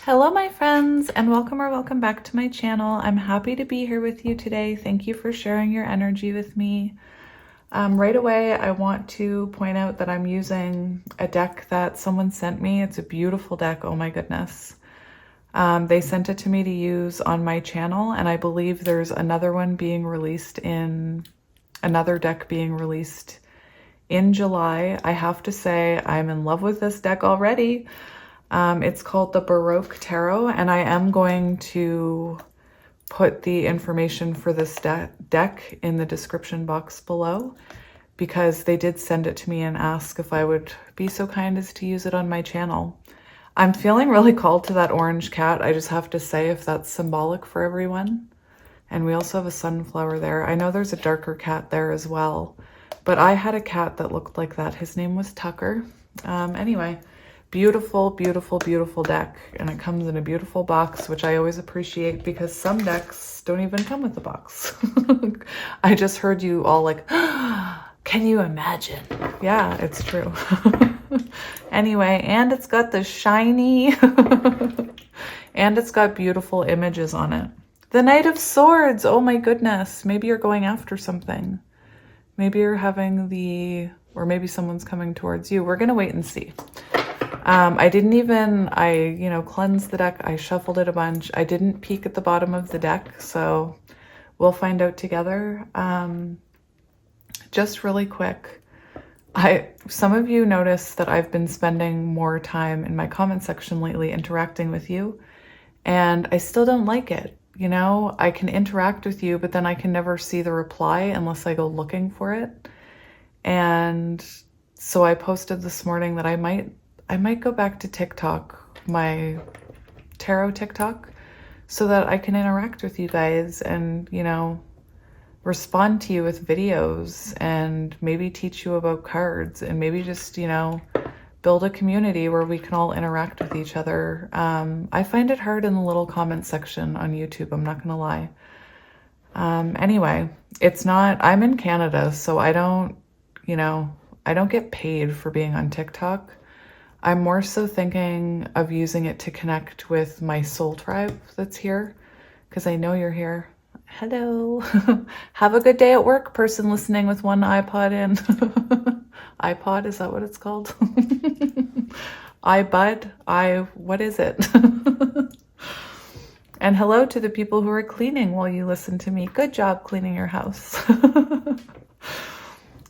Hello my friends, and welcome back to my channel. I'm happy to be here with you today. Thank you for sharing your energy with me. Right away, I want to point out that I'm using a deck that someone sent me. It's a beautiful deck, oh my goodness. They sent it to me to use on my channel, and I believe there's another one being released another deck being released in July. I have to say, I'm in love with this deck already. It's called the Baroque Tarot, and I am going to put the information for this deck in the description box below because they did send it to me and ask if I would be so kind as to use it on my channel. I'm feeling really called to that orange cat. I just have to say if that's symbolic for everyone. And we also have a sunflower there. I know there's a darker cat there as well, but I had a cat that looked like that. His name was Tucker. Anyway. Beautiful, beautiful, beautiful deck. And it comes in a beautiful box, which I always appreciate because some decks don't even come with a box. I just heard you all like, can you imagine? Yeah, it's true. Anyway, and it's got the shiny, and it's got beautiful images on it. The Knight of Swords, oh my goodness. Maybe you're going after something. Maybe you're having or maybe someone's coming towards you. We're gonna wait and see. I cleansed the deck. I shuffled it a bunch. I didn't peek at the bottom of the deck, so we'll find out together. Just really quick, some of you noticed that I've been spending more time in my comment section lately interacting with you, and I still don't like it. You know, I can interact with you, but then I can never see the reply unless I go looking for it. And so I posted this morning that I might go back to TikTok, my tarot TikTok, so that I can interact with you guys and, respond to you with videos and maybe teach you about cards and maybe just, build a community where we can all interact with each other. I find it hard in the little comment section on YouTube, I'm not gonna lie. Anyway, I'm in Canada, so I don't get paid for being on TikTok. I'm more so thinking of using it to connect with my soul tribe that's here, because I know you're here. Hello. Have a good day at work, person listening with one iPod in. iPod, is that what it's called? iBud? What is it? And hello to the people who are cleaning while you listen to me. Good job cleaning your house.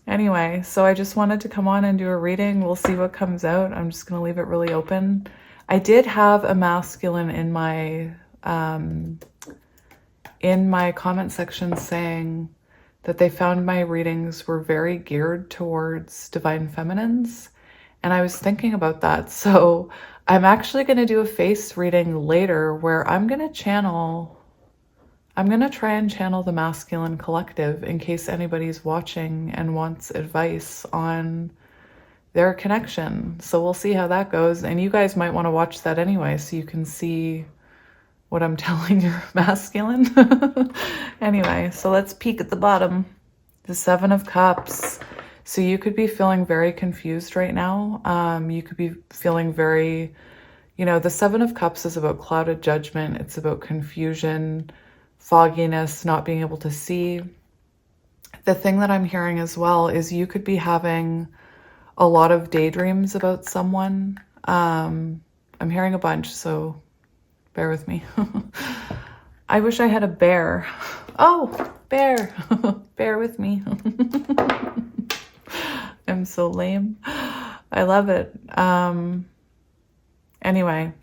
Anyway, so I just wanted to come on and do a reading. We'll see what comes out. I'm just going to leave it really open. I did have a masculine in my comment section saying that they found my readings were very geared towards divine feminines. And I was thinking about that. So I'm actually going to do a face reading later where I'm going to try and channel the masculine collective in case anybody's watching and wants advice on their connection. So we'll see how that goes. And you guys might want to watch that anyway so you can see what I'm telling your masculine. Anyway, so let's peek at the bottom. The Seven of Cups. So you could be feeling very confused right now. You could be feeling very, the Seven of Cups is about clouded judgment. It's about confusion, fogginess, not being able to see. The thing that I'm hearing as well is you could be having a lot of daydreams about someone. I'm hearing a bunch, so bear with me. I wish I had a bear. Oh, bear. Bear with me. I'm so lame. I love it. Anyway.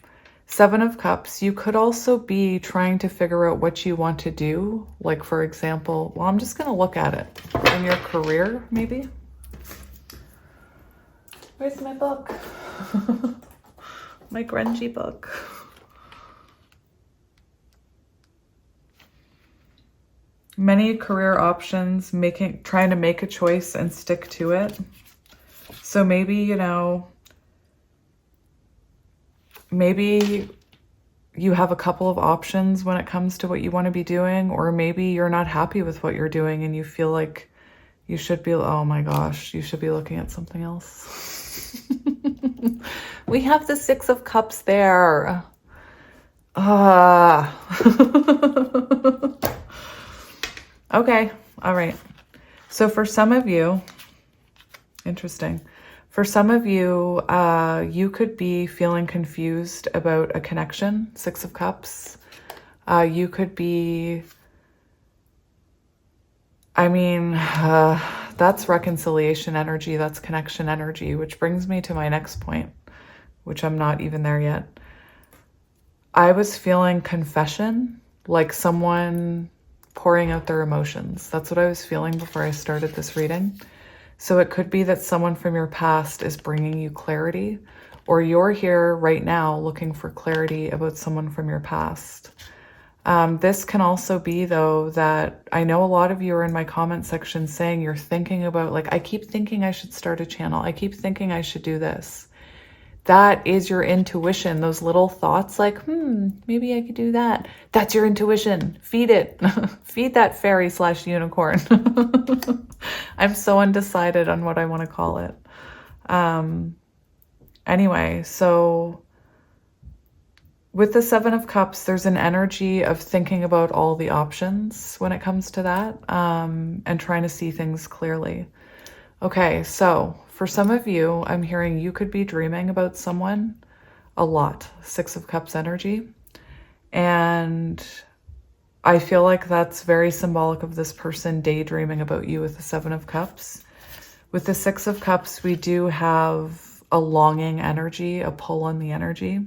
Seven of Cups, you could also be trying to figure out what you want to do. Like, for example, well, I'm just going to look at it. In your career, maybe? Where's my book? My grungy book. Many career options, trying to make a choice and stick to it. So maybe, maybe you have a couple of options when it comes to what you want to be doing, or maybe you're not happy with what you're doing and you feel like you should be, oh my gosh, you should be looking at something else. We have the Six of Cups there. Okay. All right. So for some of you, interesting. For some of you, you could be feeling confused about a connection, Six of Cups. You could be, I mean, that's reconciliation energy, that's connection energy, which brings me to my next point, which I'm not even there yet. I was feeling confession, like someone pouring out their emotions. That's what I was feeling before I started this reading. So it could be that someone from your past is bringing you clarity, or you're here right now looking for clarity about someone from your past. This can also be, though, that I know a lot of you are in my comment section saying you're thinking about, like, I keep thinking I should start a channel. I keep thinking I should do this. That is your intuition. Those little thoughts like, maybe I could do that. That's your intuition. Feed it. Feed that fairy / unicorn. I'm so undecided on what I want to call it. Anyway, so with the Seven of Cups, there's an energy of thinking about all the options when it comes to that, and trying to see things clearly. Okay, so for some of you, I'm hearing you could be dreaming about someone a lot, Six of Cups energy. And I feel like that's very symbolic of this person daydreaming about you with the Seven of Cups. With the Six of Cups, we do have a longing energy, a pull on the energy.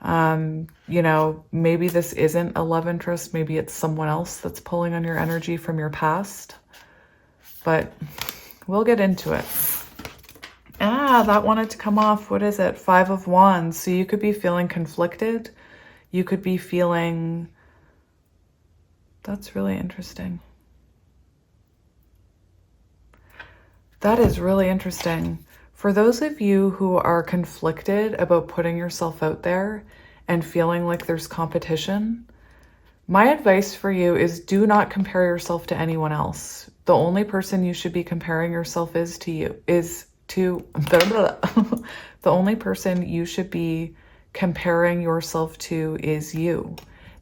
You know, maybe this isn't a love interest. Maybe it's someone else that's pulling on your energy from your past. But we'll get into it. That wanted to come off. What is it? Five of Wands. So you could be feeling conflicted. You could be feeling... That's really interesting. That is really interesting. For those of you who are conflicted about putting yourself out there and feeling like there's competition, my advice for you is do not compare yourself to anyone else. The only person you should be comparing yourself the only person you should be comparing yourself to is you.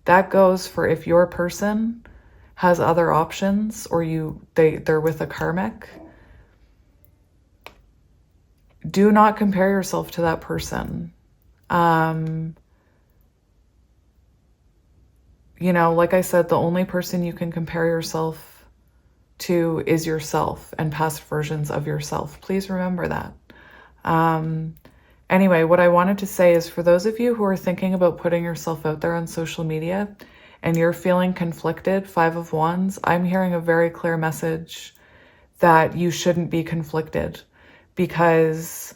That goes for if your person has other options or they're with a karmic. Do not compare yourself to that person. You know, like I said, the only person you can compare yourself to is yourself and past versions of yourself. Please remember that. Anyway, what I wanted to say is for those of you who are thinking about putting yourself out there on social media and you're feeling conflicted, Five of Wands, I'm hearing a very clear message that you shouldn't be conflicted, because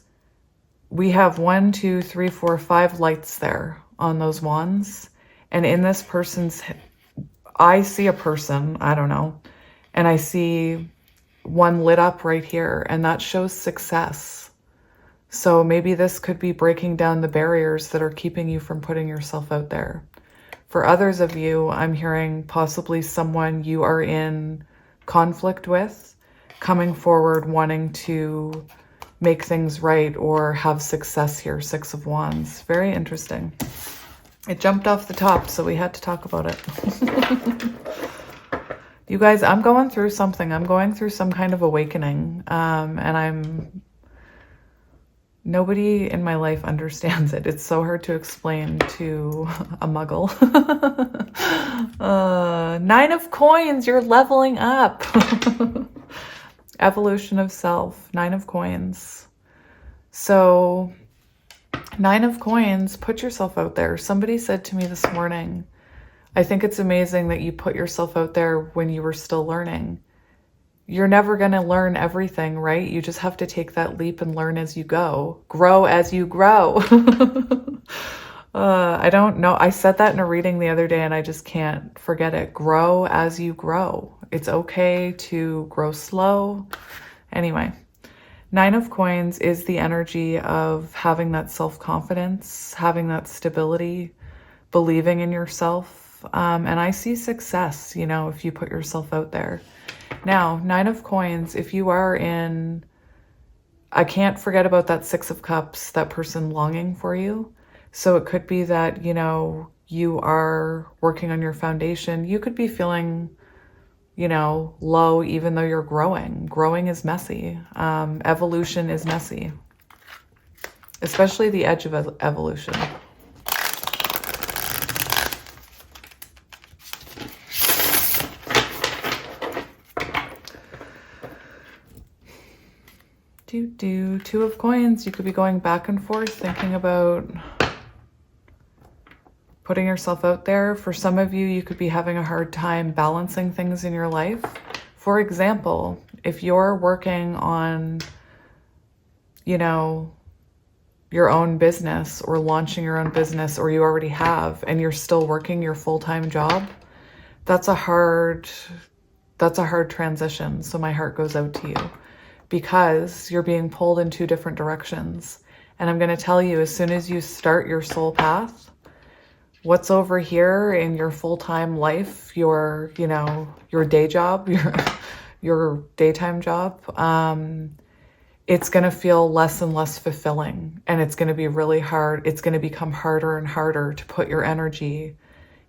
we have 1, 2, 3, 4, 5 lights there on those wands. And in this person's, I see a person, I don't know, and I see one lit up right here, and that shows success. So maybe this could be breaking down the barriers that are keeping you from putting yourself out there. For others of you, I'm hearing possibly someone you are in conflict with, coming forward, wanting to make things right or have success here, Six of Wands. Very interesting. It jumped off the top, so we had to talk about it. You guys, I'm going through something. I'm going through some kind of awakening, and nobody in my life understands it. It's so hard to explain to a muggle. 9 of Coins, you're leveling up. Evolution of self, 9 of Coins. So 9 of Coins, put yourself out there. Somebody said to me this morning, I think it's amazing that you put yourself out there when you were still learning. You're never going to learn everything, right? You just have to take that leap and learn as you go. Grow as you grow. I don't know. I said that in a reading the other day and I just can't forget it. Grow as you grow. It's okay to grow slow. Anyway, 9 of Coins is the energy of having that self-confidence, having that stability, believing in yourself. And I see success, you know, if you put yourself out there. Now, 9 of Coins, if you are in, I can't forget about that 6 of Cups, that person longing for you. So it could be that, you know, you are working on your foundation. You could be feeling, you know, low even though you're growing. Growing is messy. Evolution is messy, especially the edge of evolution. Two of coins. You could be going back and forth thinking about putting yourself out there. For some of you, you could be having a hard time balancing things in your life. For example, if you're working on, you know, your own business or launching your own business, or you already have, and you're still working your full-time job, that's a hard transition. So my heart goes out to you, because you're being pulled in two different directions. And I'm going to tell you, as soon as you start your soul path, what's over here in your full-time life, your, you know, your day job, your daytime job, it's going to feel less and less fulfilling, and it's going to be really hard. It's going to become harder and harder to put your energy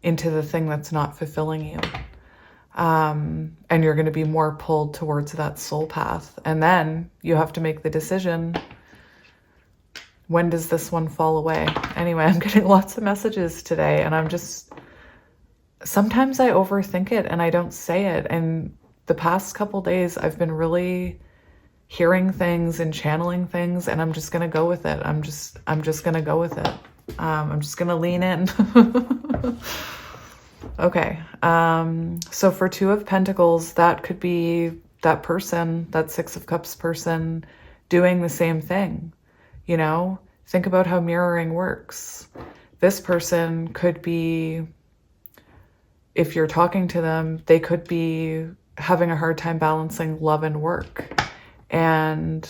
into the thing that's not fulfilling you. And you're going to be more pulled towards that soul path. And then you have to make the decision, when does this one fall away? Anyway, I'm getting lots of messages today, and I'm just, sometimes I overthink it and I don't say it. And the past couple days I've been really hearing things and channeling things, and I'm just going to go with it. I'm just going to go with it. I'm just going to lean in. Okay. So for Two of Pentacles, that could be that person, that Six of Cups person, doing the same thing. You know, think about how mirroring works. This person could be, if you're talking to them, they could be having a hard time balancing love and work. And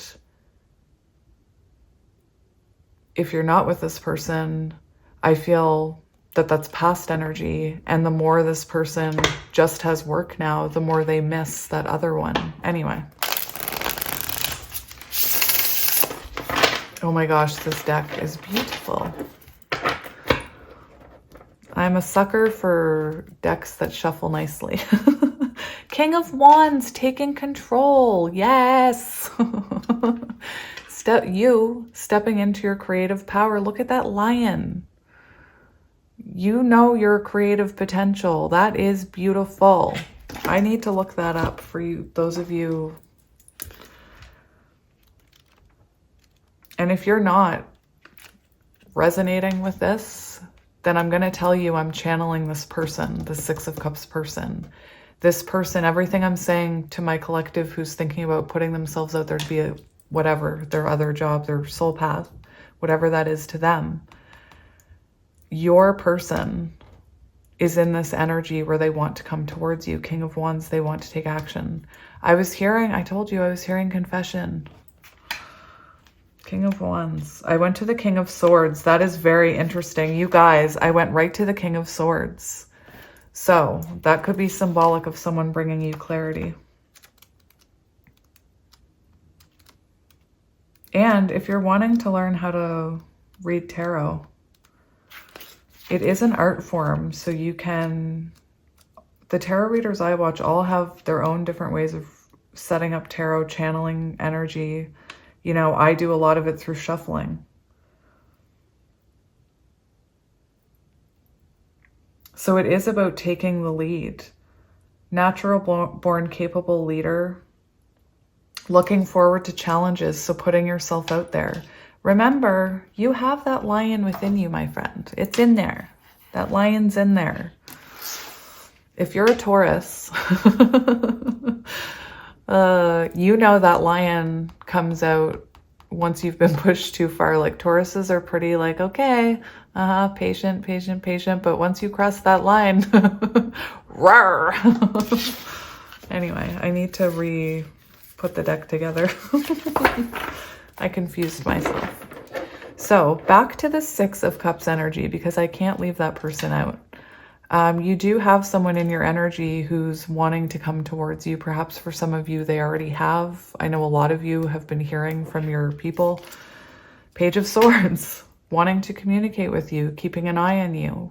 if you're not with this person, I feel that that's past energy. And the more this person just has work now, the more they miss that other one. Anyway. Oh my gosh, this deck is beautiful. I'm a sucker for decks that shuffle nicely. King of Wands, taking control. Yes. Stepping into your creative power. Look at that lion. You know your creative potential. That is beautiful. I need to look that up for you, those of you. And if you're not resonating with this, then I'm going to tell you I'm channeling this person, the Six of Cups person. This person, everything I'm saying to my collective who's thinking about putting themselves out there to be whatever, their other job, their soul path, whatever that is to them. Your person is in this energy where they want to come towards you. King of Wands, they want to take action. I told you I was hearing confession. King of Wands. I went to the King of Swords. That is very interesting. You guys, I went right to the King of Swords. So that could be symbolic of someone bringing you clarity. And if you're wanting to learn how to read tarot, it is an art form. So you can, the tarot readers I watch all have their own different ways of setting up tarot, channeling energy. You know, I do a lot of it through shuffling. So it is about taking the lead. Natural born capable leader, looking forward to challenges. So putting yourself out there. Remember, you have that lion within you, my friend. It's in there. That lion's in there. If you're a Taurus, you know that lion comes out once you've been pushed too far. Like Tauruses are pretty like, okay, patient, patient, patient. But once you cross that line, roar. Anyway, I need to put the deck together. I confused myself. So back to the Six of Cups energy, because I can't leave that person out. You do have someone in your energy who's wanting to come towards you. Perhaps for some of you, they already have. I know a lot of you have been hearing from your people. Page of Swords, wanting to communicate with you, keeping an eye on you.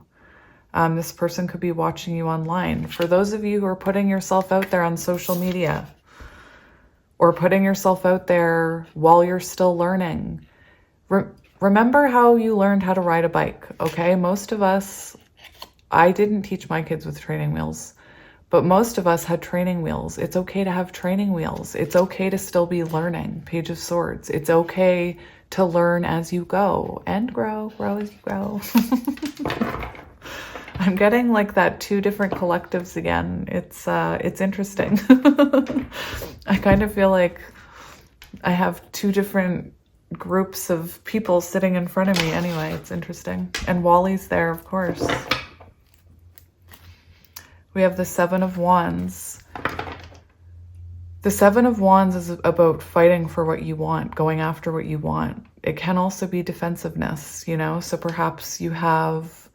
This person could be watching you online. For those of you who are putting yourself out there on social media or putting yourself out there while you're still learning, remember how you learned how to ride a bike, okay? Most of us, I didn't teach my kids with training wheels, but most of us had training wheels. It's okay to have training wheels. It's okay to still be learning. Page of Swords. It's okay to learn as you go and grow as you grow. I'm getting like that 2 different collectives again. It's interesting. I kind of feel like I have 2 different groups of people sitting in front of me. Anyway, it's interesting. And Wally's there, of course. We have the 7 of Wands. The 7 of Wands is about fighting for what you want, going after what you want. It can also be defensiveness, you know? So perhaps you have,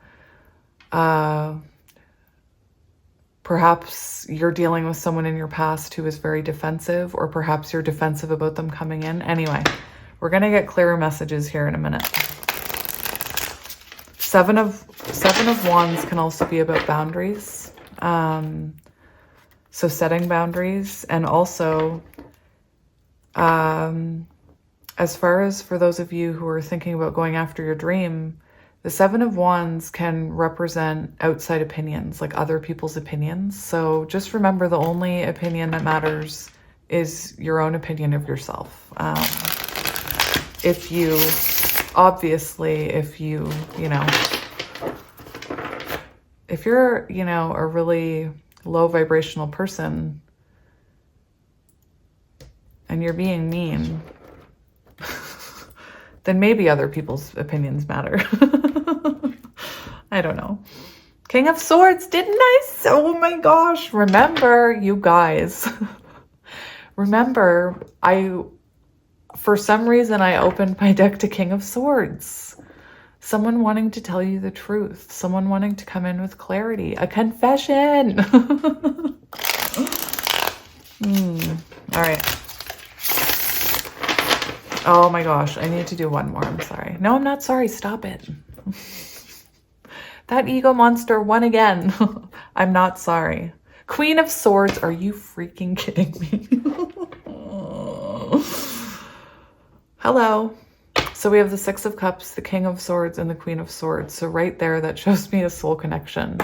perhaps you're dealing with someone in your past who is very defensive, or perhaps you're defensive about them coming in. Anyway, we're going to get clearer messages here in a minute. Seven of Wands can also be about boundaries. So setting boundaries, and also, as far as for those of you who are thinking about going after your dream, the 7 of Wands can represent outside opinions, like other people's opinions. So just remember, the only opinion that matters is your own opinion of yourself. If you, obviously, if you're, a really low vibrational person and you're being mean, then maybe other people's opinions matter. I don't know. King of Swords, didn't I? Oh my gosh. Remember, you guys. Remember, for some reason, I opened my deck to King of Swords. Someone wanting to tell you the truth. Someone wanting to come in with clarity. A confession. All right. Oh my gosh, I need to do one more. I'm sorry. No, I'm not sorry. Stop it. That ego monster won again. I'm not sorry. Queen of Swords, are you freaking kidding me? Hello. So we have the 6 of Cups, the King of Swords, and the Queen of Swords. So right there, that shows me a soul connection.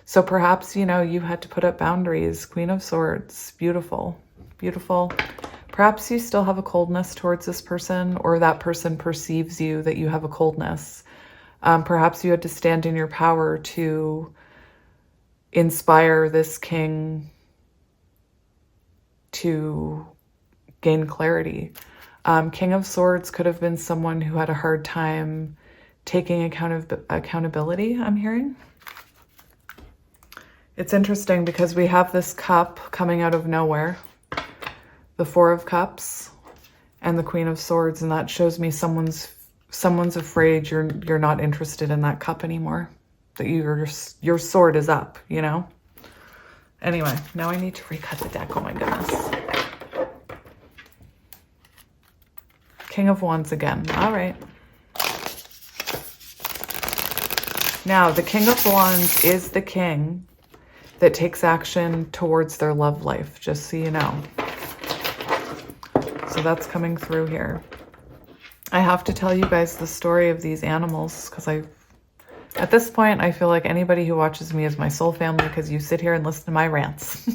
So perhaps, you had to put up boundaries. Queen of Swords, beautiful, beautiful. Perhaps you still have a coldness towards this person, or that person perceives you that you have a coldness. Perhaps you had to stand in your power to inspire this king to gain clarity. King of Swords could have been someone who had a hard time taking accountability, I'm hearing. It's interesting because we have this cup coming out of nowhere, the 4 of Cups and the Queen of Swords, and that shows me someone's afraid you're not interested in that cup anymore, that your sword is up, Anyway, now I need to recut the deck. Oh my goodness. King of Wands again. All right. Now, the King of Wands is the king that takes action towards their love life, just so you know. So that's coming through here. I have to tell you guys the story of these animals because at this point, I feel like anybody who watches me is my soul family because you sit here and listen to my rants.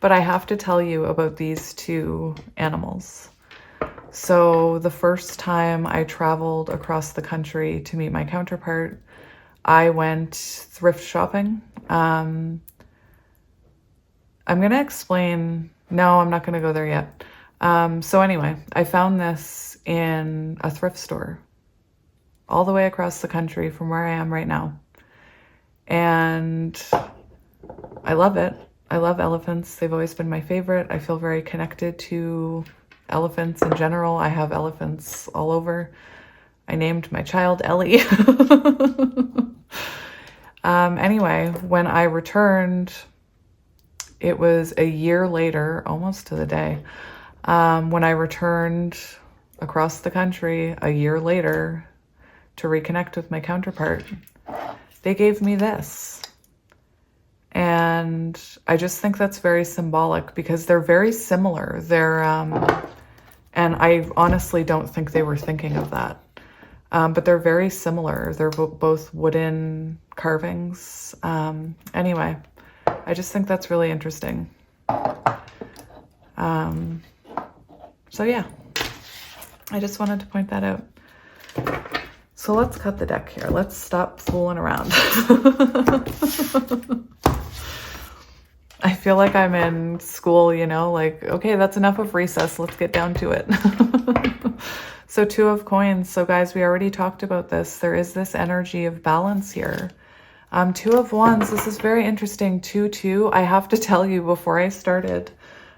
But I have to tell you about these 2 animals. So the first time I traveled across the country to meet my counterpart, I went thrift shopping. I'm going to explain. No, I'm not going to go there yet. So anyway, I found this in a thrift store all the way across the country from where I am right now. And I love it. I love elephants. They've always been my favorite. I feel very connected to elephants in general. I have elephants all over. I named my child Ellie. Anyway, when I returned, it was a year later, almost to the day, when I returned across the country a year later to reconnect with my counterpart. they gave me this. And I just think that's very symbolic because they're very similar. They're, and I honestly don't think they were thinking of that. But they're very similar. They're both wooden carvings. Anyway, I just think that's really interesting. So yeah, I just wanted to point that out. So let's cut the deck here. Let's stop fooling around. I feel like I'm in school, you know, like, okay, that's enough of recess. Let's get down to it. So 2 of coins. So guys, we already talked about this. There is this energy of balance here. 2 of wands. This is very interesting. 2-2. I have to tell you, before I started,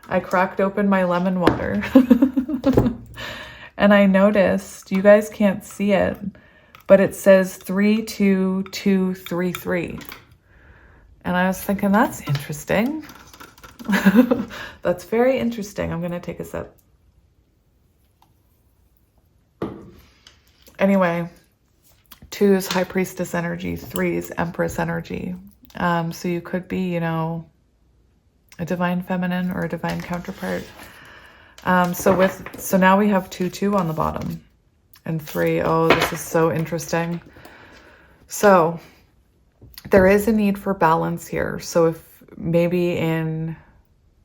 I cracked open my lemon water and I noticed, you guys can't see it, but it says 3-2-2-3-3. And I was thinking, that's interesting. That's very interesting. I'm going to take a sip. Anyway, 2's High Priestess energy, 3's Empress energy. So you could be, you know, a divine feminine or a divine counterpart. So now we have 2-2 on the bottom and 3. Oh, this is so interesting. So there is a need for balance here. So if maybe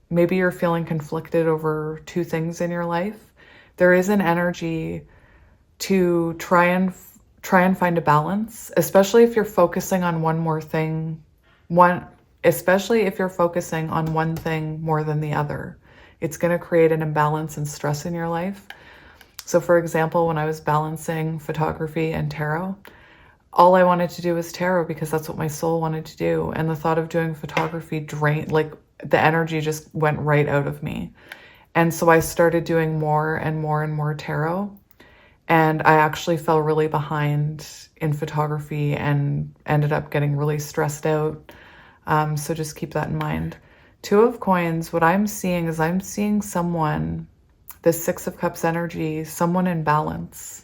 you're feeling conflicted over 2 things in your life, there is an energy to try and find a balance, especially if you're focusing on one more thing, especially if you're focusing on one thing more than the other. It's going to create an imbalance and stress in your life. So for example, when I was balancing photography and tarot, all I wanted to do was tarot because that's what my soul wanted to do. And the thought of doing photography drained, like the energy just went right out of me. And so I started doing more and more and more tarot. And I actually fell really behind in photography and ended up getting really stressed out. So just keep that in mind. 2 of coins, what I'm seeing is I'm seeing someone, the 6 of cups energy, someone in balance.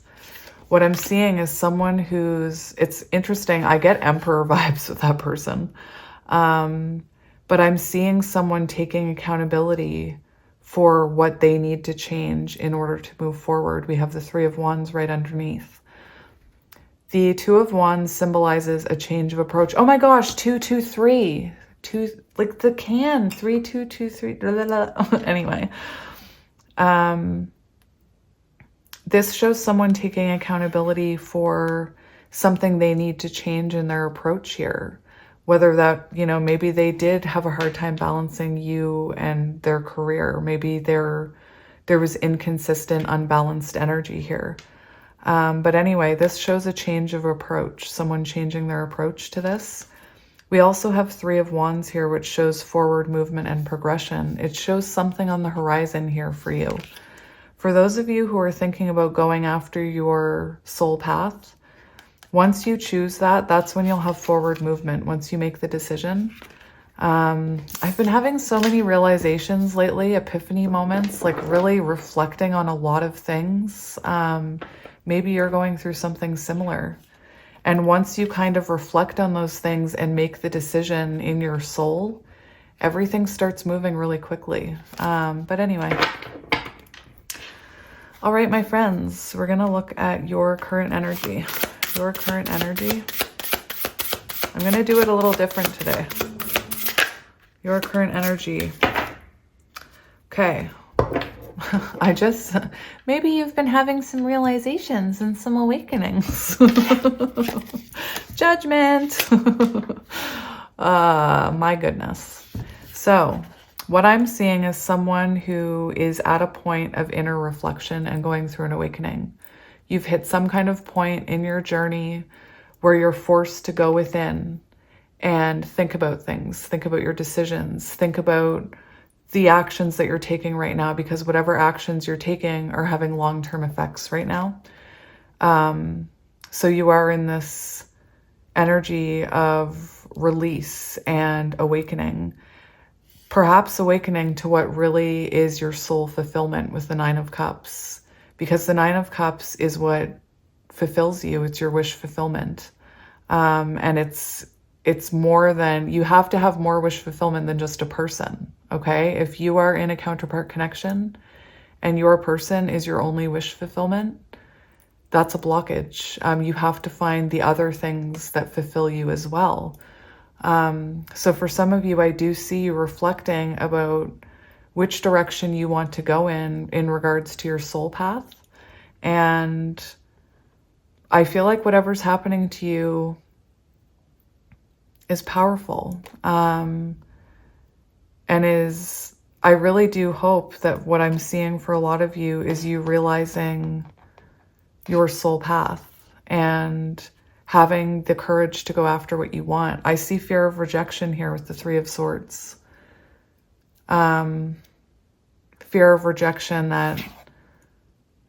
What I'm seeing is someone it's interesting. I get emperor vibes with that person. But I'm seeing someone taking accountability for what they need to change in order to move forward. We have the 3 of wands right underneath. The 2 of wands symbolizes a change of approach. Oh my gosh, 2-2-3. 2, like the can, 3-2-2-3. Anyway, this shows someone taking accountability for something they need to change in their approach here. Whether that, you know, maybe they did have a hard time balancing you and their career. Maybe there was inconsistent, unbalanced energy here. But anyway, this shows a change of approach, someone changing their approach to this. We also have 3 of wands here, which shows forward movement and progression. It shows something on the horizon here for you. For those of you who are thinking about going after your soul path, once you choose that, that's when you'll have forward movement, once you make the decision. I've been having so many realizations lately, epiphany moments, like really reflecting on a lot of things. Maybe you're going through something similar. And once you kind of reflect on those things and make the decision in your soul, everything starts moving really quickly. But anyway. All right, my friends, we're going to look at your current energy. Your current energy. I'm going to do it a little different today. Your current energy. Okay. Maybe you've been having some realizations and some awakenings. Judgment. My goodness. So what I'm seeing is someone who is at a point of inner reflection and going through an awakening. You've hit some kind of point in your journey where you're forced to go within and think about things, think about your decisions, think about the actions that you're taking right now, because whatever actions you're taking are having long-term effects right now. So you are in this energy of release and awakening, perhaps awakening to what really is your soul fulfillment with the 9 of Cups, because the 9 of Cups is what fulfills you. It's your wish fulfillment. And it's more than, you have to have more wish fulfillment than just a person, okay? If you are in a counterpart connection and your person is your only wish fulfillment, that's a blockage. You have to find the other things that fulfill you as well. So for some of you, I do see you reflecting about which direction you want to go in regards to your soul path. And I feel like whatever's happening to you is powerful. And I really do hope that what I'm seeing for a lot of you is you realizing your soul path and having the courage to go after what you want. I see fear of rejection here with the Three of Swords. Fear of rejection that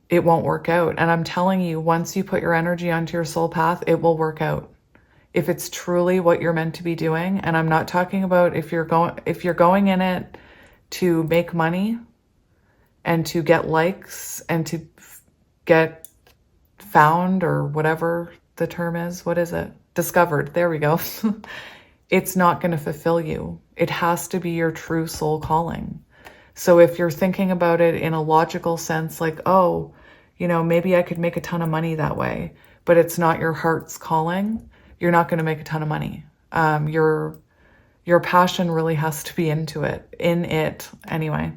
it won't work out. And I'm telling you, once you put your energy onto your soul path, it will work out. If it's truly what you're meant to be doing, and I'm not talking about if you're going in it to make money and to get likes and to get found or whatever the term is. What is it? Discovered. There we go. It's not going to fulfill you. It has to be your true soul calling. So if you're thinking about it in a logical sense, like, oh, maybe I could make a ton of money that way, but it's not your heart's calling, you're not going to make a ton of money. Your passion really has to be in it anyway.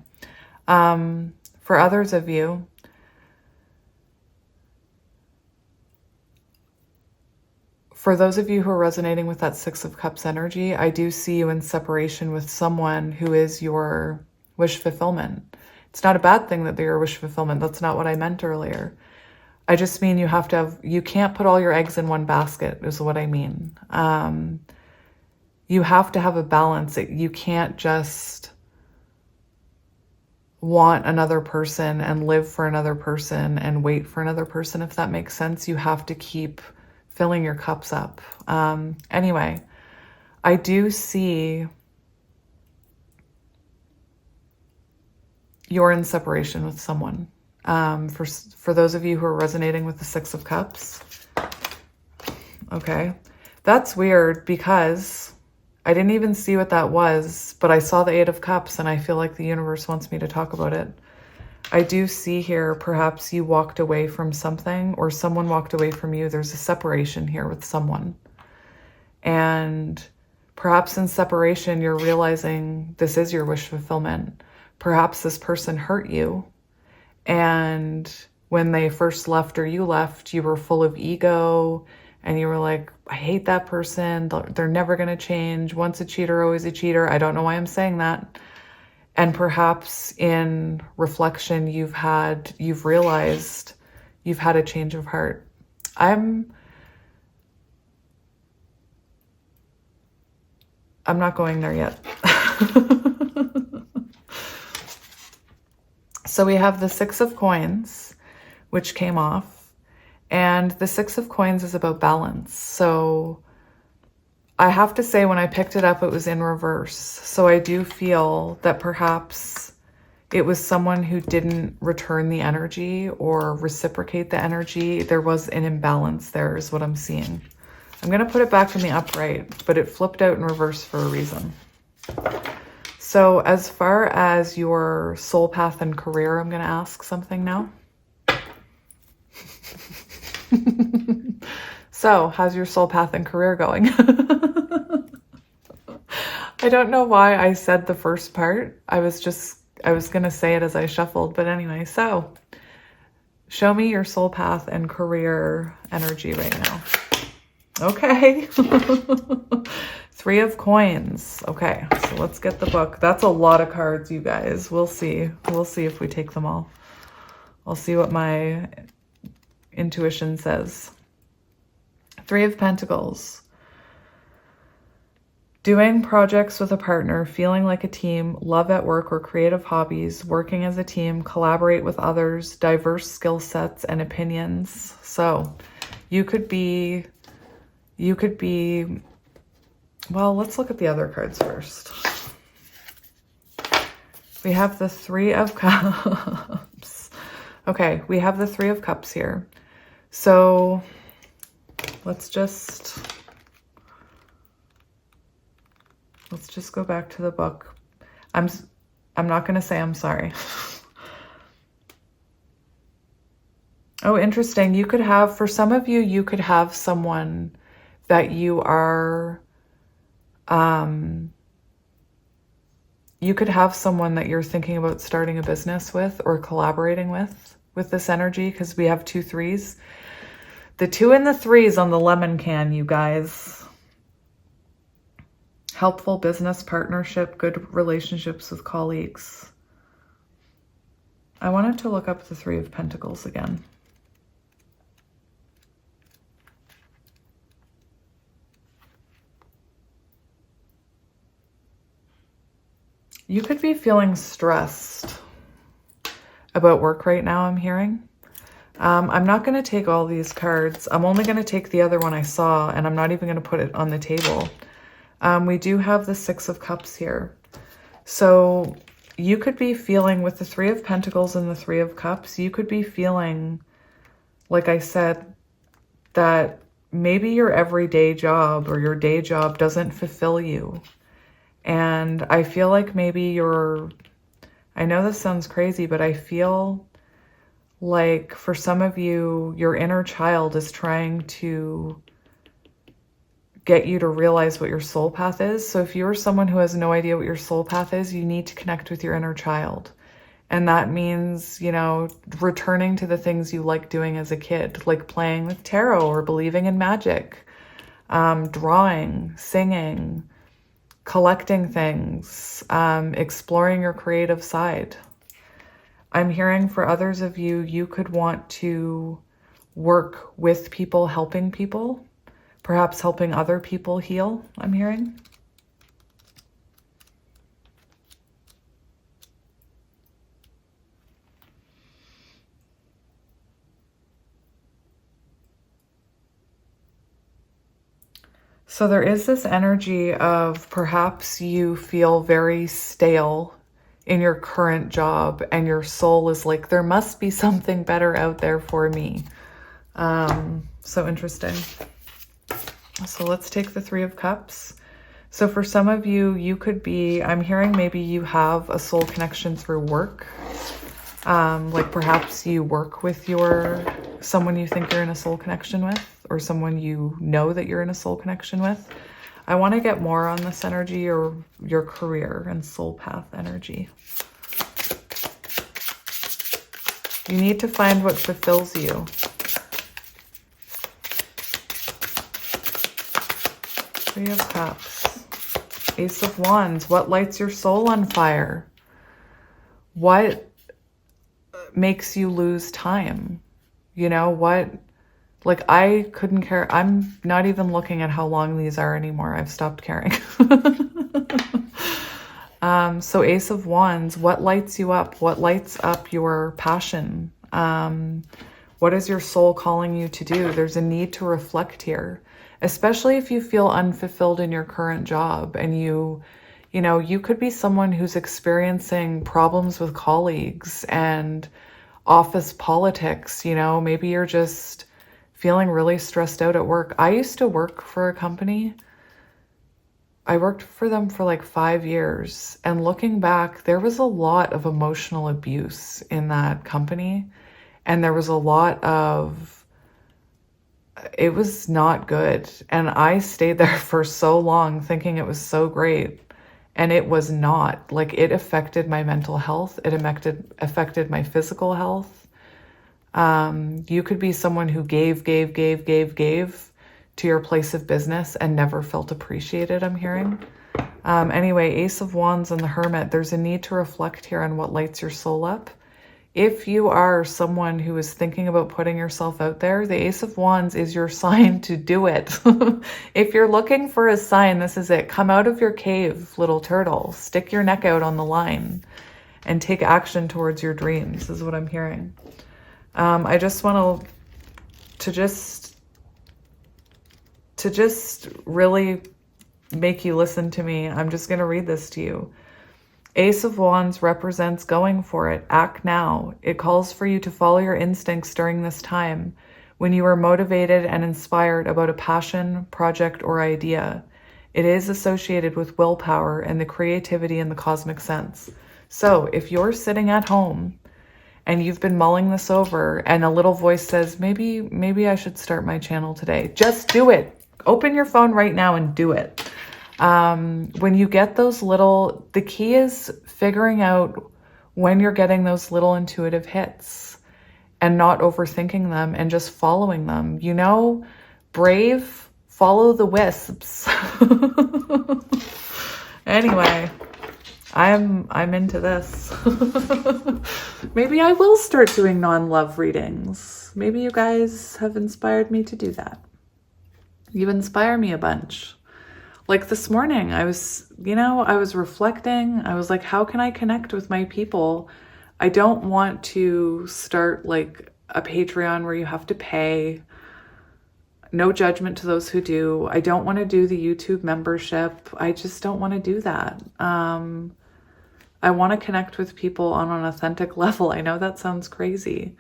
For others of you, for those of you who are resonating with that Six of Cups energy, I do see you in separation with someone who is your wish fulfillment. It's not a bad thing that they're your wish fulfillment. That's not what I meant earlier. I just mean you can't put all your eggs in one basket is what I mean. You have to have a balance. You can't just want another person and live for another person and wait for another person, if that makes sense. You have to keep filling your cups up. Anyway, I do see you're in separation with someone. For those of you who are resonating with the Six of Cups. Okay. That's weird because I didn't even see what that was, but I saw the Eight of Cups and I feel like the universe wants me to talk about it. I do see here, perhaps you walked away from something or someone walked away from you. There's a separation here with someone. And perhaps in separation, you're realizing this is your wish fulfillment. Perhaps this person hurt you. And when they first left or you left, you were full of ego and you were like, I hate that person. They're never going to change. Once a cheater, always a cheater. I don't know why I'm saying that. And perhaps in reflection, you've realized you've had a change of heart. I'm not going there yet. So we have the Six of Coins, which came off, and the Six of Coins is about balance. So I have to say, when I picked it up, it was in reverse. So I do feel that perhaps it was someone who didn't return the energy or reciprocate the energy. There was an imbalance there is what I'm seeing. I'm going to put it back in the upright, but it flipped out in reverse for a reason. So as far as your soul path and career, I'm going to ask something now. So how's your soul path and career going? I don't know why I said the first part. I was going to say it as I shuffled. But anyway, so show me your soul path and career energy right now. Okay. Three of Coins. Okay, so let's get the book. That's a lot of cards, you guys. We'll see. We'll see if we take them all. I'll see what my intuition says. Three of Pentacles. Doing projects with a partner, feeling like a team, love at work or creative hobbies, working as a team, collaborate with others, diverse skill sets and opinions. So you could be, well, let's look at the other cards first. We have the Three of Cups. Okay, we have the Three of Cups here. So let's just Let's just go back to the book. I'm not going to say I'm sorry. Oh, interesting. You could have, for some of you, you could have someone that you are, you could have someone that you're thinking about starting a business with or collaborating with this energy, because we have 2 3s. The 2 and the 3s on the lemon can, you guys. Helpful business partnership, good relationships with colleagues. I wanted to look up the 3 of Pentacles again. You could be feeling stressed about work right now, I'm hearing. I'm not going to take all these cards. I'm only going to take the other one I saw, and I'm not even going to put it on the table. We do have the 6 of Cups here. So you could be feeling, with the 3 of Pentacles and the 3 of Cups, you could be feeling, like I said, that maybe your everyday job or your day job doesn't fulfill you. And I feel like maybe I know this sounds crazy, but I feel like for some of you, your inner child is trying to get you to realize what your soul path is. So if you're someone who has no idea what your soul path is, you need to connect with your inner child. And that means, you know, returning to the things you like doing as a kid, like playing with tarot or believing in magic, drawing, singing, collecting things, exploring your creative side. I'm hearing for others of you, you could want to work with people, helping people, perhaps helping other people heal, I'm hearing. So there is this energy of perhaps you feel very stale in your current job and your soul is like, there must be something better out there for me. So interesting. So let's take the 3 of Cups. So for some of you, you could be, I'm hearing maybe you have a soul connection through work. Like perhaps you work with someone you think you're in a soul connection with, or someone you know that you're in a soul connection with. I want to get more on this energy, or your career and soul path energy. You need to find what fulfills you. Three of Cups. Ace of Wands. What lights your soul on fire? What makes you lose time? You know, what... Like, I couldn't care. I'm not even looking at how long these are anymore. I've stopped caring. So Ace of Wands, what lights you up? What lights up your passion? What is your soul calling you to do? There's a need to reflect here, especially if you feel unfulfilled in your current job and you know, you could be someone who's experiencing problems with colleagues and office politics. You know, maybe you're just feeling really stressed out at work. I used to work for a company. I worked for them for like 5 years. And looking back, there was a lot of emotional abuse in that company. And there was a lot of, it was not good. And I stayed there for so long thinking it was so great. And it was not. Like, it affected my mental health. It affected my physical health. You could be someone who gave to your place of business and never felt appreciated, I'm hearing. Anyway, Ace of Wands and the Hermit, there's a need to reflect here on what lights your soul up. If you are someone who is thinking about putting yourself out there, the Ace of Wands is your sign to do it. If you're looking for a sign, this is it. Come out of your cave, little turtle. Stick your neck out on the line and take action towards your dreams, is what I'm hearing. I just want to just really make you listen to me. I'm just going to read this to you. Ace of Wands represents going for it. Act now. It calls for you to follow your instincts during this time when you are motivated and inspired about a passion, project, or idea. It is associated with willpower and the creativity in the cosmic sense. So if you're sitting at home and you've been mulling this over and a little voice says, maybe I should start my channel today, just do it. Open your phone right now and do it. When you get those little, the key is figuring out when you're getting those little intuitive hits and not overthinking them and just following them. You know, brave, follow the wisps. Anyway, I'm into this. Maybe I will start doing non-love readings. Maybe you guys have inspired me to do that. You inspire me a bunch. Like this morning, I was reflecting. I was like, how can I connect with my people? I don't want to start like a Patreon where you have to pay. No judgment to those who do. I don't want to do the YouTube membership. I just don't want to do that. I want to connect with people on an authentic level. I know that sounds crazy.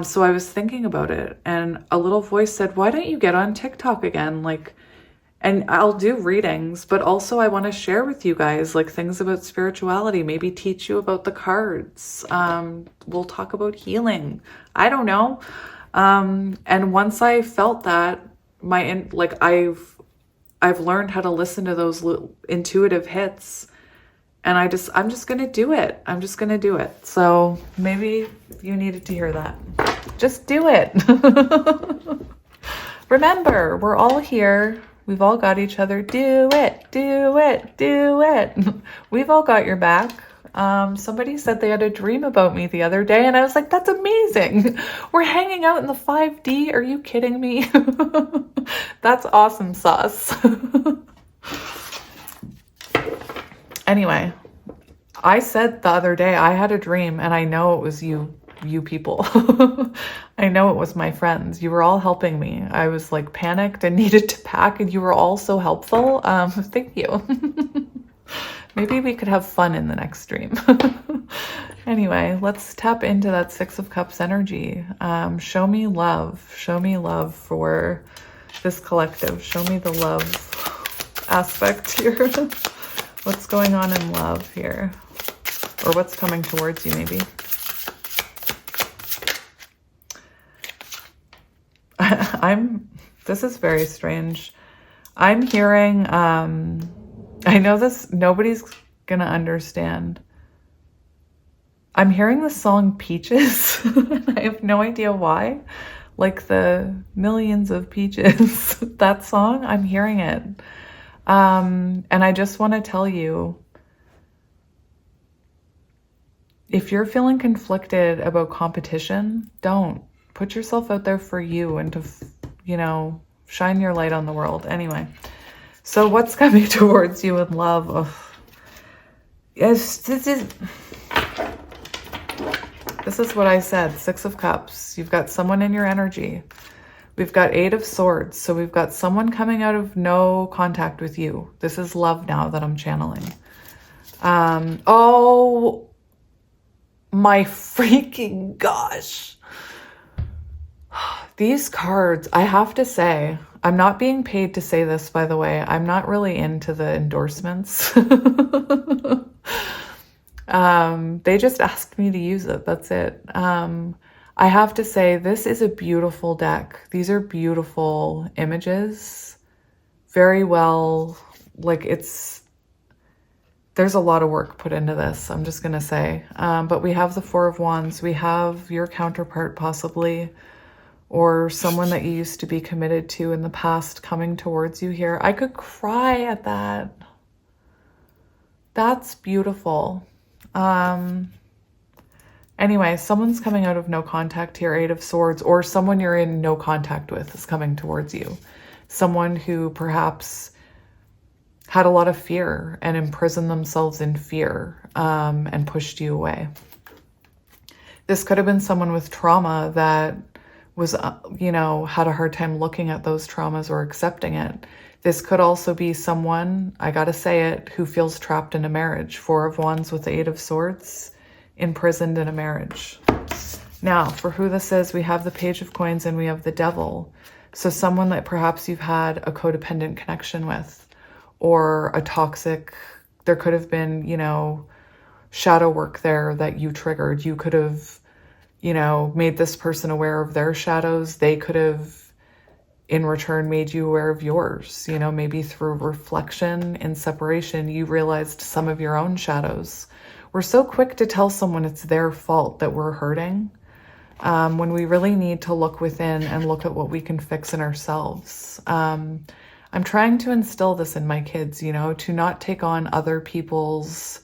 So I was thinking about it, and a little voice said, why don't you get on TikTok again? Like, and I'll do readings, but also I want to share with you guys like things about spirituality, maybe teach you about the cards. We'll talk about healing. I don't know. And once I felt that, I've learned how to listen to those intuitive hits, and I'm just going to do it. I'm just going to do it. So maybe you needed to hear that. Just do it. Remember, we're all here. We've all got each other. Do it, do it, do it. We've all got your back. Somebody said they had a dream about me the other day, and I was like, that's amazing. We're hanging out in the 5D. Are you kidding me? That's awesome sauce. Anyway, I said the other day I had a dream, and I know it was you people. I know it was my friends. You were all helping me. I was like panicked and needed to pack, and you were all so helpful. Thank you. Maybe we could have fun in the next dream. Anyway, let's tap into that Six of Cups energy. Show me love. Show me love for this collective. Show me the love aspect here. What's going on in love here? Or what's coming towards you, maybe? This is very strange. I'm hearing, I know this, nobody's gonna understand. I'm hearing the song Peaches. I have no idea why. Like the millions of peaches, that song, I'm hearing it. And I just want to tell you, if you're feeling conflicted about competition, don't. Put yourself out there for you and to, shine your light on the world. Anyway, so what's coming towards you in love? Oh. Yes, this is what I said. Six of Cups. You've got someone in your energy. We've got Eight of Swords. So we've got someone coming out of no contact with you. This is love now that I'm channeling. Oh my freaking gosh. These cards, I have to say, I'm not being paid to say this, by the way. I'm not really into the endorsements. They just asked me to use it. That's it. I have to say, this is a beautiful deck. These are beautiful images. Very well, there's a lot of work put into this, I'm just going to say. But we have the Four of Wands. We have your counterpart possibly, or someone that you used to be committed to in the past coming towards you here. I could cry at that. That's beautiful. Anyway, someone's coming out of no contact here, Eight of Swords, or someone you're in no contact with is coming towards you. Someone who perhaps had a lot of fear and imprisoned themselves in fear and pushed you away. This could have been someone with trauma that was, had a hard time looking at those traumas or accepting it. This could also be someone, I gotta say it, who feels trapped in a marriage. Four of Wands with the Eight of Swords, imprisoned in a marriage. Now, for who this is, we have the Page of Coins and we have the Devil. So someone that perhaps you've had a codependent connection with, or a toxic, there could have been, you know, shadow work there that you triggered. You could have, you know, made this person aware of their shadows. They could have in return made you aware of yours, you know, maybe through reflection and separation, you realized some of your own shadows. We're so quick to tell someone it's their fault that we're hurting, when we really need to look within and look at what we can fix in ourselves. I'm trying to instill this in my kids, you know, to not take on other people's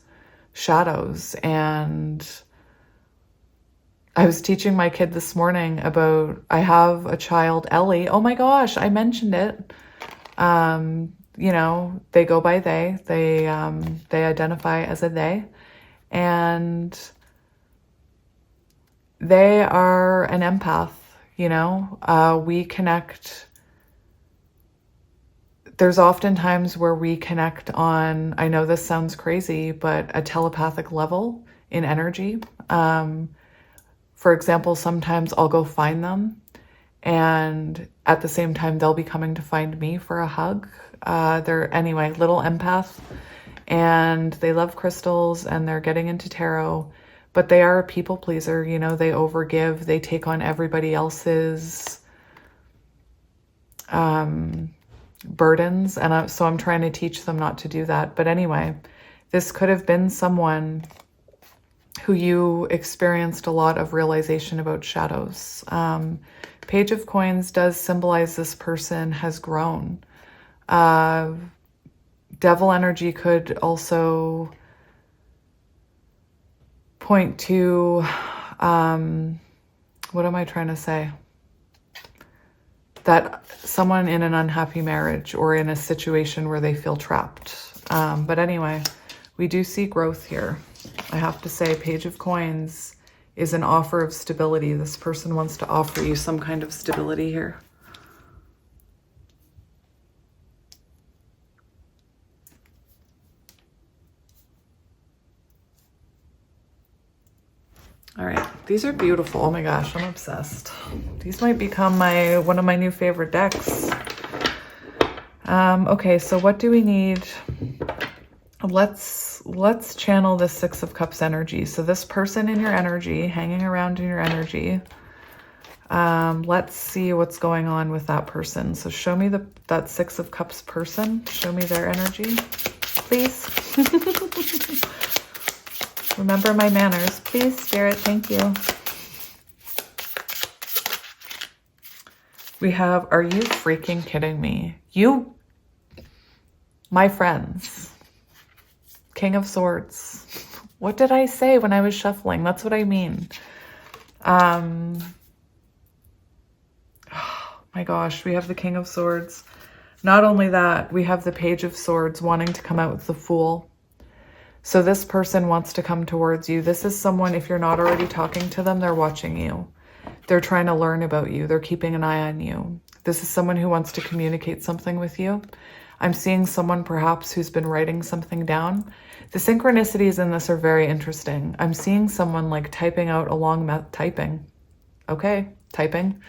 shadows. And I was teaching my kid this morning about, I have a child, Ellie. Oh my gosh, I mentioned it. You know, they go by they identify as a they, and they are an empath, you know. We connect. There's often times where we connect on, I know this sounds crazy, but a telepathic level in energy. For example, sometimes I'll go find them, and at the same time, they'll be coming to find me for a hug. They're, anyway, little empath, and they love crystals, and they're getting into tarot, but they are a people pleaser. You know, they overgive, they take on everybody else's burdens, and so I'm trying to teach them not to do that. But anyway, this could have been someone who you experienced a lot of realization about shadows. Page of Coins does symbolize this person has grown. Devil energy could also point to, what am I trying to say? That someone in an unhappy marriage or in a situation where they feel trapped. But anyway, we do see growth here. I have to say, Page of Coins is an offer of stability. This person wants to offer you some kind of stability here. All right, these are beautiful. Oh my gosh, I'm obsessed. These might become one of my new favorite decks. Okay, so what do we need? Let's channel the Six of Cups energy. So this person in your energy, hanging around in your energy, let's see what's going on with that person. So show me that Six of Cups person. Show me their energy, please. Remember my manners, please, Spirit. Thank you. We have, are you freaking kidding me? You, my friends. King of Swords. What did I say when I was shuffling? That's what I mean. Oh my gosh, we have the King of Swords. Not only that, we have the Page of Swords wanting to come out with the Fool. So this person wants to come towards you. This is someone, if you're not already talking to them, they're watching you. They're trying to learn about you. They're keeping an eye on you. This is someone who wants to communicate something with you. I'm seeing someone perhaps who's been writing something down. The synchronicities in this are very interesting. I'm seeing someone like typing out a long, typing, typing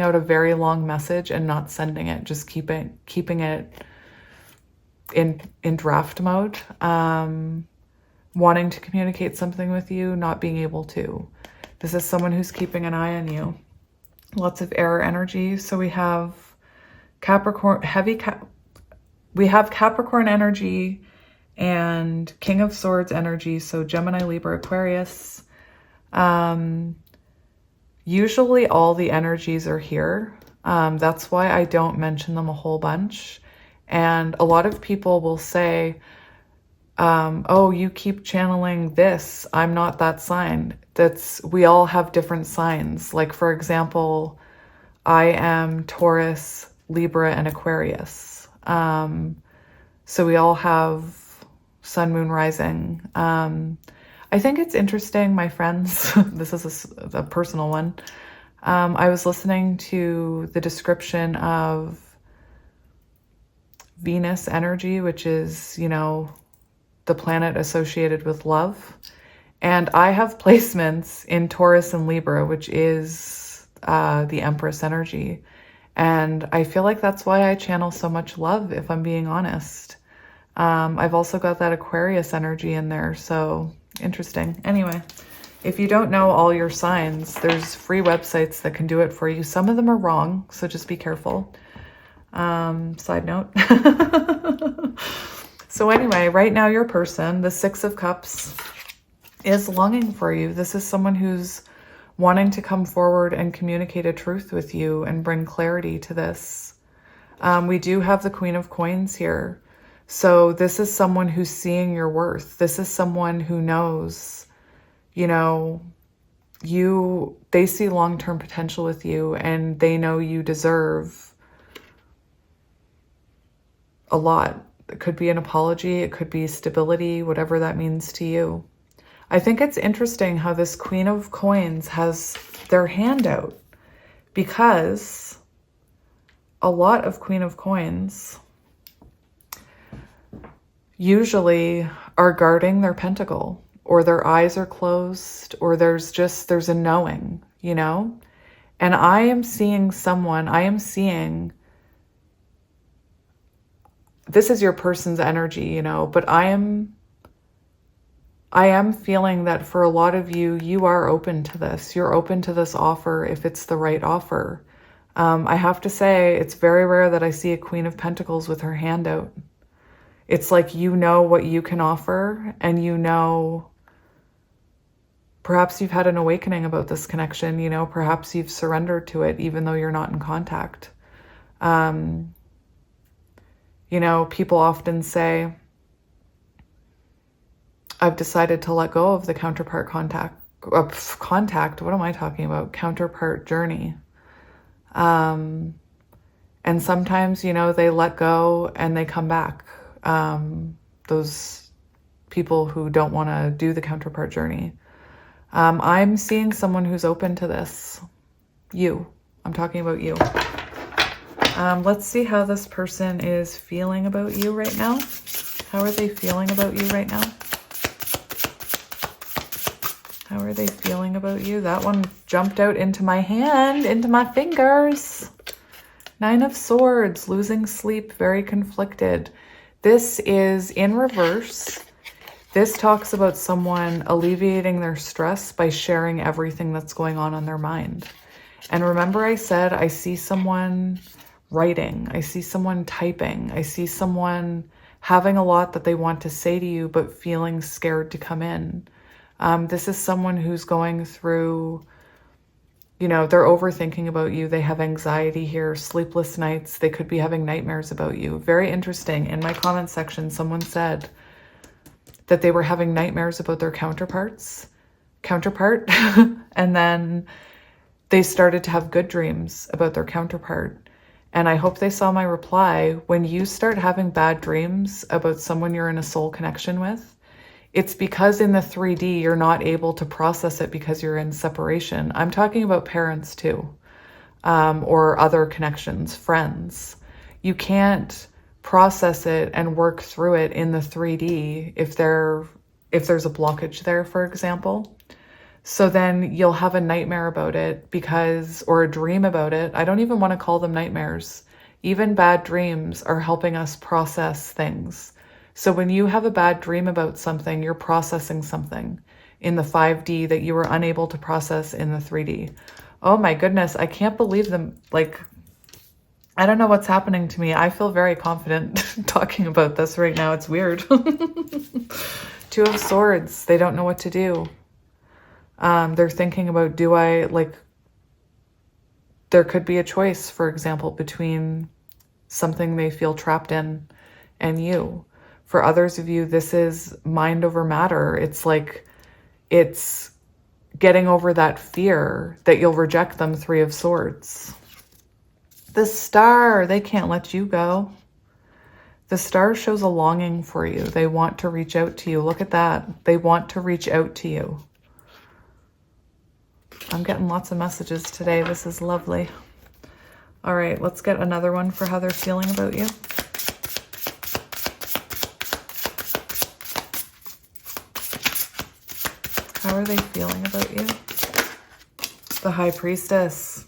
out a very long message and not sending it, just keeping it in draft mode, wanting to communicate something with you, not being able to. This is someone who's keeping an eye on you. Lots of air energy. So we have Capricorn, we have Capricorn energy and King of Swords energy. So Gemini, Libra, Aquarius. Usually all the energies are here. That's why I don't mention them a whole bunch. And a lot of people will say, oh, you keep channeling this. I'm not that sign. We all have different signs. Like, for example, I am Taurus, Libra, and Aquarius. So we all have sun, moon, rising. I think it's interesting, my friends, this is a personal one. I was listening to the description of Venus energy, which is, you know, the planet associated with love. And I have placements in Taurus and Libra, which is the Empress energy. And I feel like that's why I channel so much love, if I'm being honest. I've also got that Aquarius energy in there, so interesting. Anyway, if you don't know all your signs, there's free websites that can do it for you. Some of them are wrong, so just be careful. Side note. So anyway, right now your person, the Six of Cups, is longing for you. This is someone who's wanting to come forward and communicate a truth with you and bring clarity to this. We do have the Queen of Coins here. So this is someone who's seeing your worth. This is someone who knows, you know, they see long-term potential with you, and they know you deserve a lot. It could be an apology. It could be stability, whatever that means to you. I think it's interesting how this Queen of Coins has their hand out, because a lot of Queen of Coins usually are guarding their pentacle, or their eyes are closed, or there's a knowing, you know? And I am seeing this is your person's energy, you know, but I am feeling that for a lot of you, you are open to this. You're open to this offer if it's the right offer. I have to say, it's very rare that I see a Queen of Pentacles with her hand out. It's like, you know what you can offer, and you know, perhaps you've had an awakening about this connection, you know, perhaps you've surrendered to it even though you're not in contact. You know, people often say, I've decided to let go of the counterpart contact, what am I talking about? Counterpart journey. And sometimes, you know, they let go and they come back. Those people who don't want to do the counterpart journey. I'm seeing someone who's open to this. You. I'm talking about you. Let's see how this person is feeling about you right now. How are they feeling about you right now? How are they feeling about you? That one jumped out into my hand, into my fingers. Nine of Swords, losing sleep, very conflicted. This is in reverse. This talks about someone alleviating their stress by sharing everything that's going on their mind. And remember I said, I see someone writing. I see someone typing. I see someone having a lot that they want to say to you, but feeling scared to come in. This is someone who's going through, you know, they're overthinking about you. They have anxiety here, sleepless nights. They could be having nightmares about you. Very interesting. In my comment section, someone said that they were having nightmares about their counterpart, and then they started to have good dreams about their counterpart. And I hope they saw my reply. When you start having bad dreams about someone you're in a soul connection with, it's because in the 3D, you're not able to process it because you're in separation. I'm talking about parents too, or other connections, friends. You can't process it and work through it in the 3D if there's a blockage there, for example. So then you'll have a nightmare about it or a dream about it. I don't even want to call them nightmares. Even bad dreams are helping us process things. So when you have a bad dream about something, you're processing something in the 5D that you were unable to process in the 3D. Oh my goodness, I can't believe them. Like, I don't know what's happening to me. I feel very confident talking about this right now. It's weird. Two of Swords, they don't know what to do. They're thinking about, there could be a choice, for example, between something they feel trapped in and you. For others of you, this is mind over matter. It's like, it's getting over that fear that you'll reject them. Three of Swords. The Star, they can't let you go. The Star shows a longing for you. They want to reach out to you. Look at that. They want to reach out to you. I'm getting lots of messages today. This is lovely. All right, let's get another one for how they're feeling about you. How are they feeling about you? The High Priestess.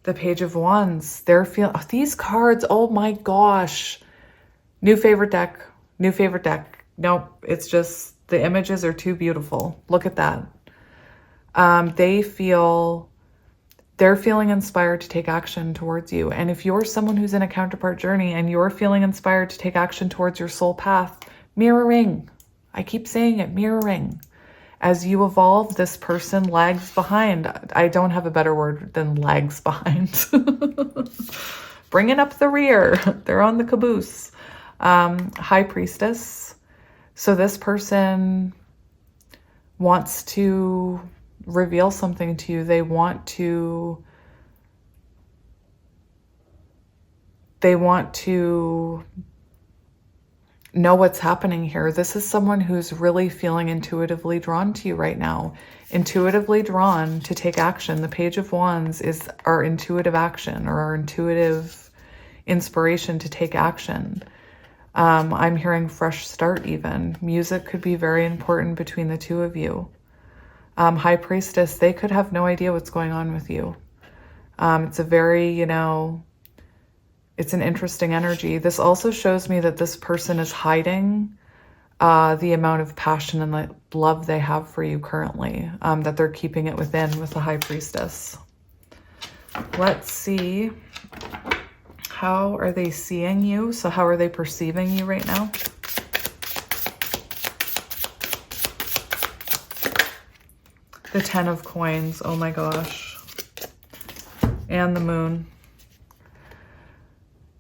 The Page of Wands. They're feeling these cards. Oh my gosh. New favorite deck. New favorite deck. Nope. It's just the images are too beautiful. Look at that. They're feeling inspired to take action towards you. And if you're someone who's in a counterpart journey and you're feeling inspired to take action towards your soul path, mirroring. I keep saying it, mirroring. As you evolve, this person lags behind. I don't have a better word than lags behind. Bringing up the rear. They're on the caboose. High Priestess. So this person wants to reveal something to you. They want to know what's happening here. This is someone who's really feeling intuitively drawn to you right now. Intuitively drawn to take action. The Page of Wands is our intuitive action or our intuitive inspiration to take action. I'm hearing fresh start even. Music could be very important between the two of you. High Priestess, they could have no idea what's going on with you. It's a very, it's an interesting energy. This also shows me that this person is hiding the amount of passion and love they have for you currently, that they're keeping it within with the High Priestess. Let's see. How are they seeing you? So how are they perceiving you right now? The Ten of Coins. Oh my gosh. And the Moon.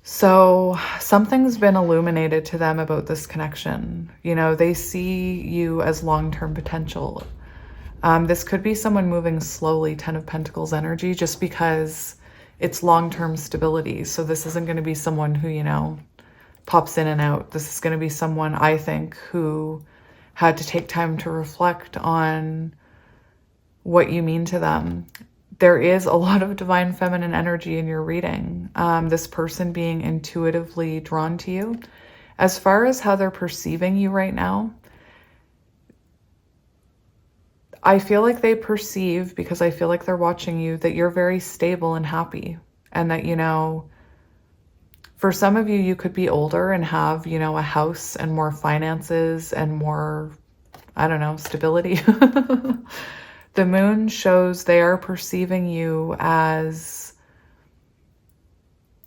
So something's been illuminated to them about this connection. They see you as long-term potential. This could be someone moving slowly, Ten of Pentacles energy, just because it's long-term stability. So this isn't going to be someone who, pops in and out. This is going to be someone, I think, who had to take time to reflect on what you mean to them. There is a lot of divine feminine energy in your reading. This person being intuitively drawn to you. As far as how they're perceiving you right now, I feel like they perceive, because I feel like they're watching you, that you're very stable and happy. And that, for some of you, you could be older and have, a house and more finances and more, I don't know, stability. The Moon shows they are perceiving you as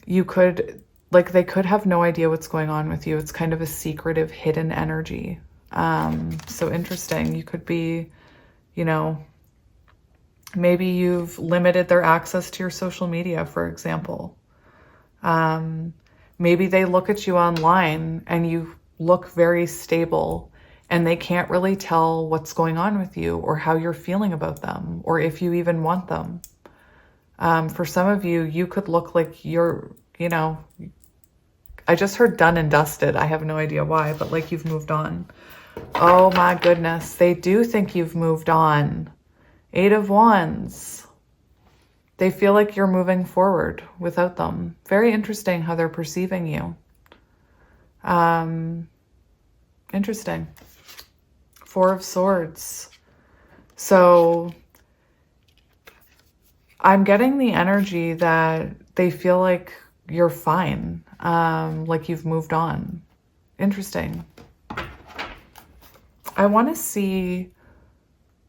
they could have no idea what's going on with you. It's kind of a secretive, hidden energy. So interesting. You could be, maybe you've limited their access to your social media, for example. Maybe they look at you online and you look very stable and they can't really tell what's going on with you or how you're feeling about them or if you even want them. For some of you, you could look like you're, I just heard done and dusted. I have no idea why, but like you've moved on. Oh my goodness. They do think you've moved on. Eight of Wands. They feel like you're moving forward without them. Very interesting how they're perceiving you. Interesting. Four of Swords. So I'm getting the energy that they feel like you're fine. Like you've moved on. Interesting. I want to see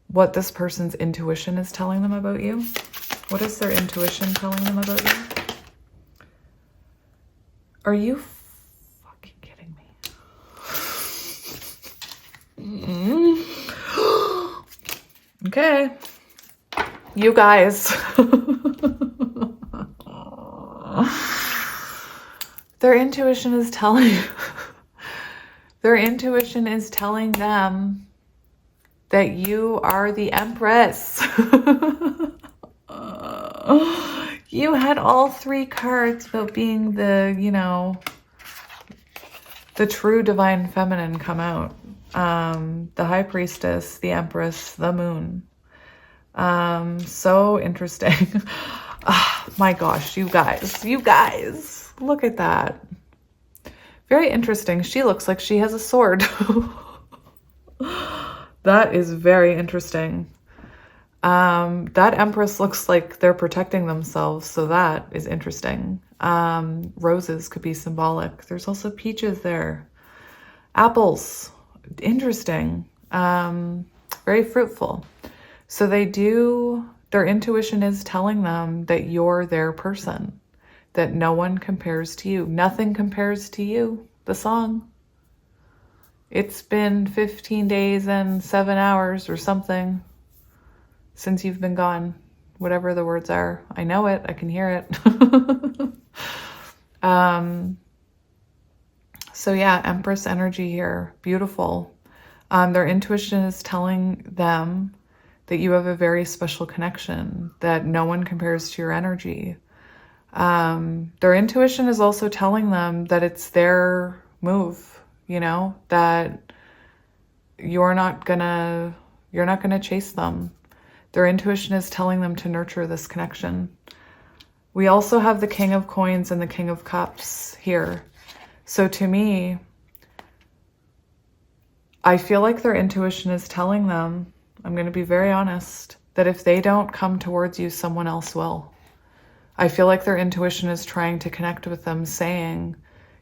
what this person's intuition is telling them about you. What is their intuition telling them about you? Are you fucking kidding me? Okay. You guys. Their intuition is telling them that you are the Empress. You had all three cards about being the, the true divine feminine come out. The High Priestess, the Empress, the Moon. So interesting. Oh, my gosh, you guys, look at that. Very interesting. She looks like she has a sword. That is very interesting. That Empress looks like they're protecting themselves, so that is interesting. Roses could be symbolic. There's also peaches there. Apples, interesting. Very fruitful. So their intuition is telling them that you're their person, that no one compares to you. Nothing compares to you, the song. It's been 15 days and 7 hours or something since you've been gone, whatever the words are. I know it, I can hear it. So yeah, Empress energy here, beautiful. Their intuition is telling them that you have a very special connection, that no one compares to your energy. Their intuition is also telling them that it's their move, you know, that you're not gonna chase them. Their intuition is telling them to nurture this connection. We also have the King of Coins and the King of Cups here. So to me, I feel like their intuition is telling them, I'm going to be very honest, that if they don't come towards you, someone else will. I feel like their intuition is trying to connect with them, saying,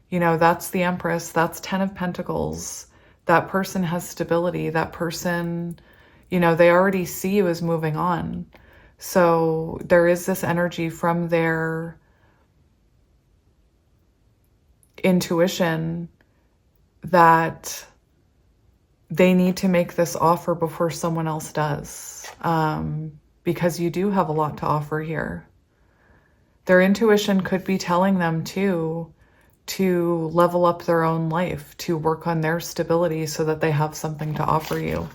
you know, that's the Empress, that's 10 of Pentacles. That person has stability. That person, you know, they already see you as moving on. So there is this energy from their intuition that they need to make this offer before someone else does, because you do have a lot to offer here. Their intuition could be telling them to level up their own life, to work on their stability so that they have something to offer you.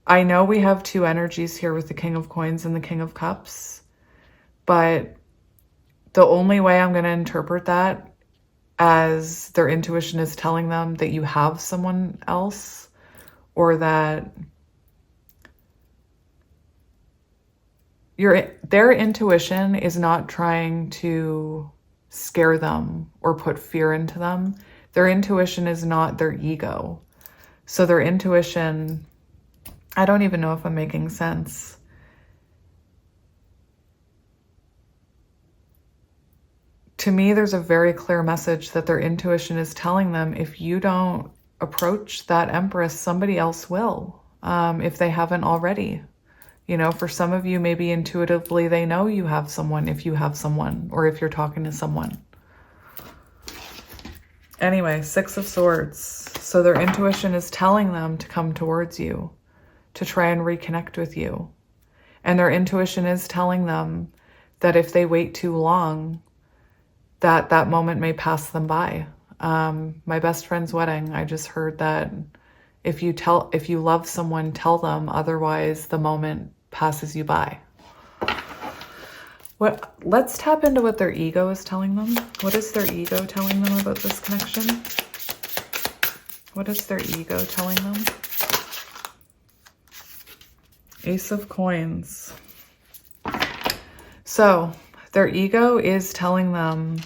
I know we have two energies here with the King of Coins and the King of Cups, but the only way I'm going to interpret that as their intuition is telling them that you have someone else, or that their intuition is not trying to scare them or put fear into them. Their intuition is not their ego. So their intuition, I don't even know if I'm making sense. To me, there's a very clear message that their intuition is telling them, if you don't approach that Empress, somebody else will, if they haven't already. You know, for some of you, maybe intuitively they know you have someone, if you have someone, or if you're talking to someone. Anyway, Six of Swords. So their intuition is telling them to come towards you, to try and reconnect with you. And their intuition is telling them that if they wait too long, that moment may pass them by. My best friend's wedding, I just heard that if you love someone, tell them, otherwise the moment passes you by. Let's tap into what their ego is telling them. What is their ego telling them about this connection? What is their ego telling them? Ace of Coins. So their ego is telling them,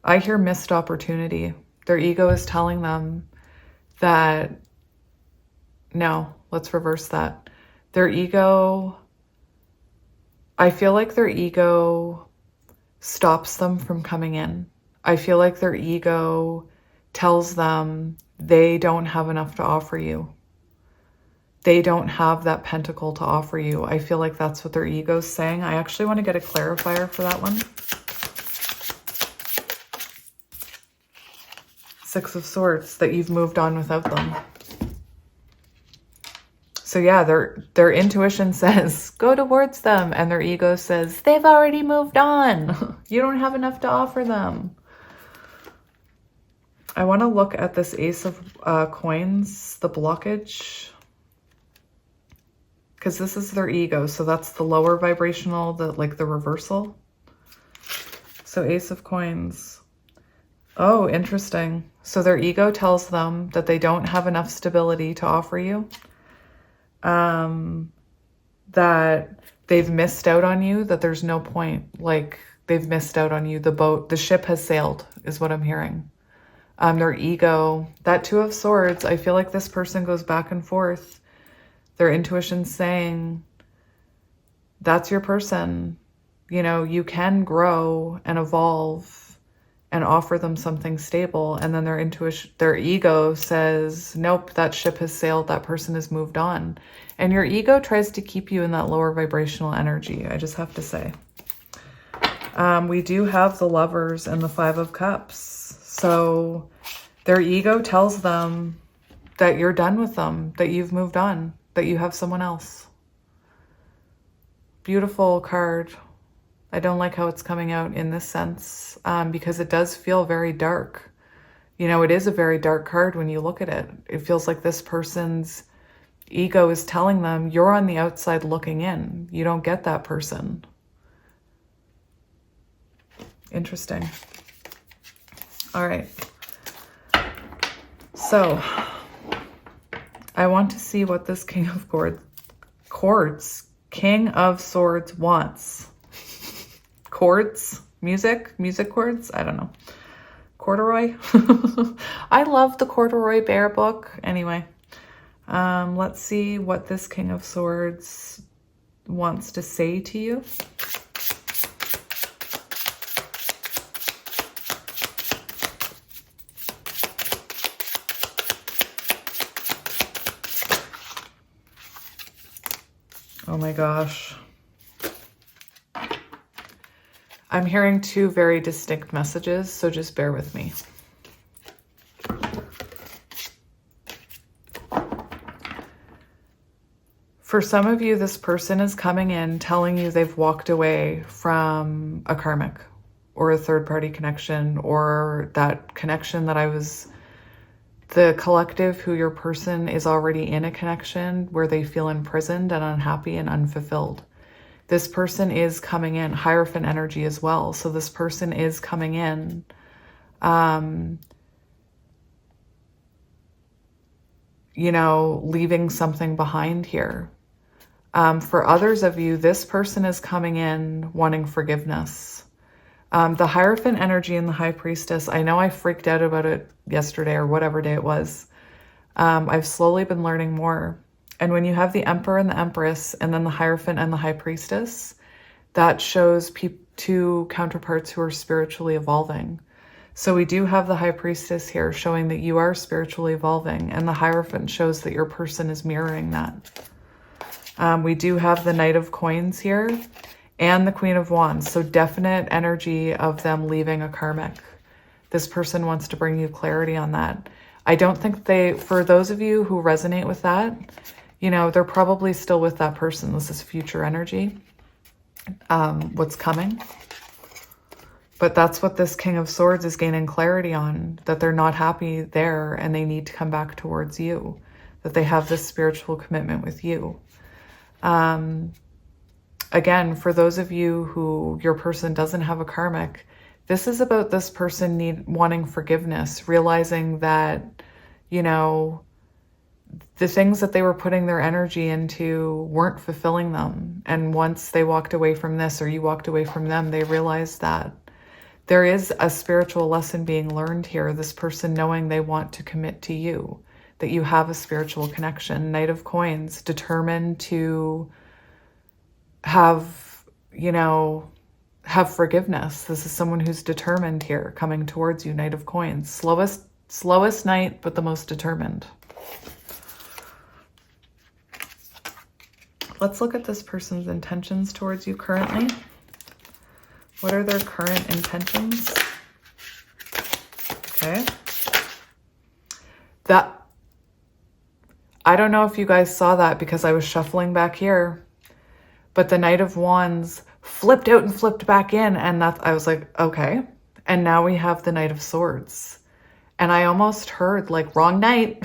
I hear missed opportunity. Their ego is telling them that, no, let's reverse that. Their ego, I feel like their ego stops them from coming in. I feel like their ego tells them they don't have enough to offer you. They don't have that pentacle to offer you. I feel like that's what their ego's saying. I actually want to get a clarifier for that one. Six of Swords, that you've moved on without them. So yeah, their intuition says, go towards them. And their ego says, they've already moved on. You don't have enough to offer them. I want to look at this Ace of Coins, the blockage. Because this is their ego. So that's the lower vibrational, the reversal. So Ace of Coins. Oh, interesting. So their ego tells them that they don't have enough stability to offer you. That they've missed out on you, that there's no point, like they've missed out on you. The ship has sailed is what I'm hearing. Their ego, that Two of Swords, I feel like this person goes back and forth. Their intuition's saying, that's your person. You know, you can grow and evolve and offer them something stable. And then their intuition, their ego says, nope, that ship has sailed. That person has moved on. And your ego tries to keep you in that lower vibrational energy. I just have to say. We do have the Lovers and the Five of Cups. So their ego tells them that you're done with them, that you've moved on, that you have someone else. Beautiful card. I don't like how it's coming out in this sense because it does feel very dark. You know, it is a very dark card when you look at it. It feels like this person's ego is telling them, you're on the outside looking in. You don't get that person. Interesting. All right. So I want to see what this King of King of Swords wants. Chords, music chords. I don't know. Corduroy. I love the Corduroy Bear book. Anyway, let's see what this King of Swords wants to say to you. Oh my gosh. I'm hearing two very distinct messages, so just bear with me. For some of you, this person is coming in telling you they've walked away from a karmic or a third-party connection, or that connection that the collective who your person is already in a connection where they feel imprisoned and unhappy and unfulfilled. This person is coming in, Hierophant energy as well. So this person is coming in, you know, leaving something behind here. For others of you, this person is coming in wanting forgiveness. The Hierophant energy and the High Priestess, I know I freaked out about it yesterday or whatever day it was. I've slowly been learning more. And when you have the Emperor and the Empress and then the Hierophant and the High Priestess, that shows two counterparts who are spiritually evolving. So we do have the High Priestess here showing that you are spiritually evolving, and the Hierophant shows that your person is mirroring that. We do have the Knight of Coins here and the Queen of Wands. So definite energy of them leaving a karmic. This person wants to bring you clarity on that. I don't think for those of you who resonate with that, you know, they're probably still with that person. This is future energy, what's coming. But that's what this King of Swords is gaining clarity on, that they're not happy there and they need to come back towards you, that they have this spiritual commitment with you. Again, for those of you who your person doesn't have a karmic, this is about this person wanting forgiveness, realizing that, you know, the things that they were putting their energy into weren't fulfilling them. And once they walked away from this, or you walked away from them, they realized that there is a spiritual lesson being learned here. This person knowing they want to commit to you, that you have a spiritual connection. Knight of Coins, determined to have, you know, have forgiveness. This is someone who's determined here, coming towards you. Knight of Coins, slowest knight, but the most determined. Let's look at this person's intentions towards you currently. What are their current intentions? Okay. I don't know if you guys saw that because I was shuffling back here, but the Knight of Wands flipped out and flipped back in, and I was like, okay. And now we have the Knight of Swords. And I almost heard like wrong knight.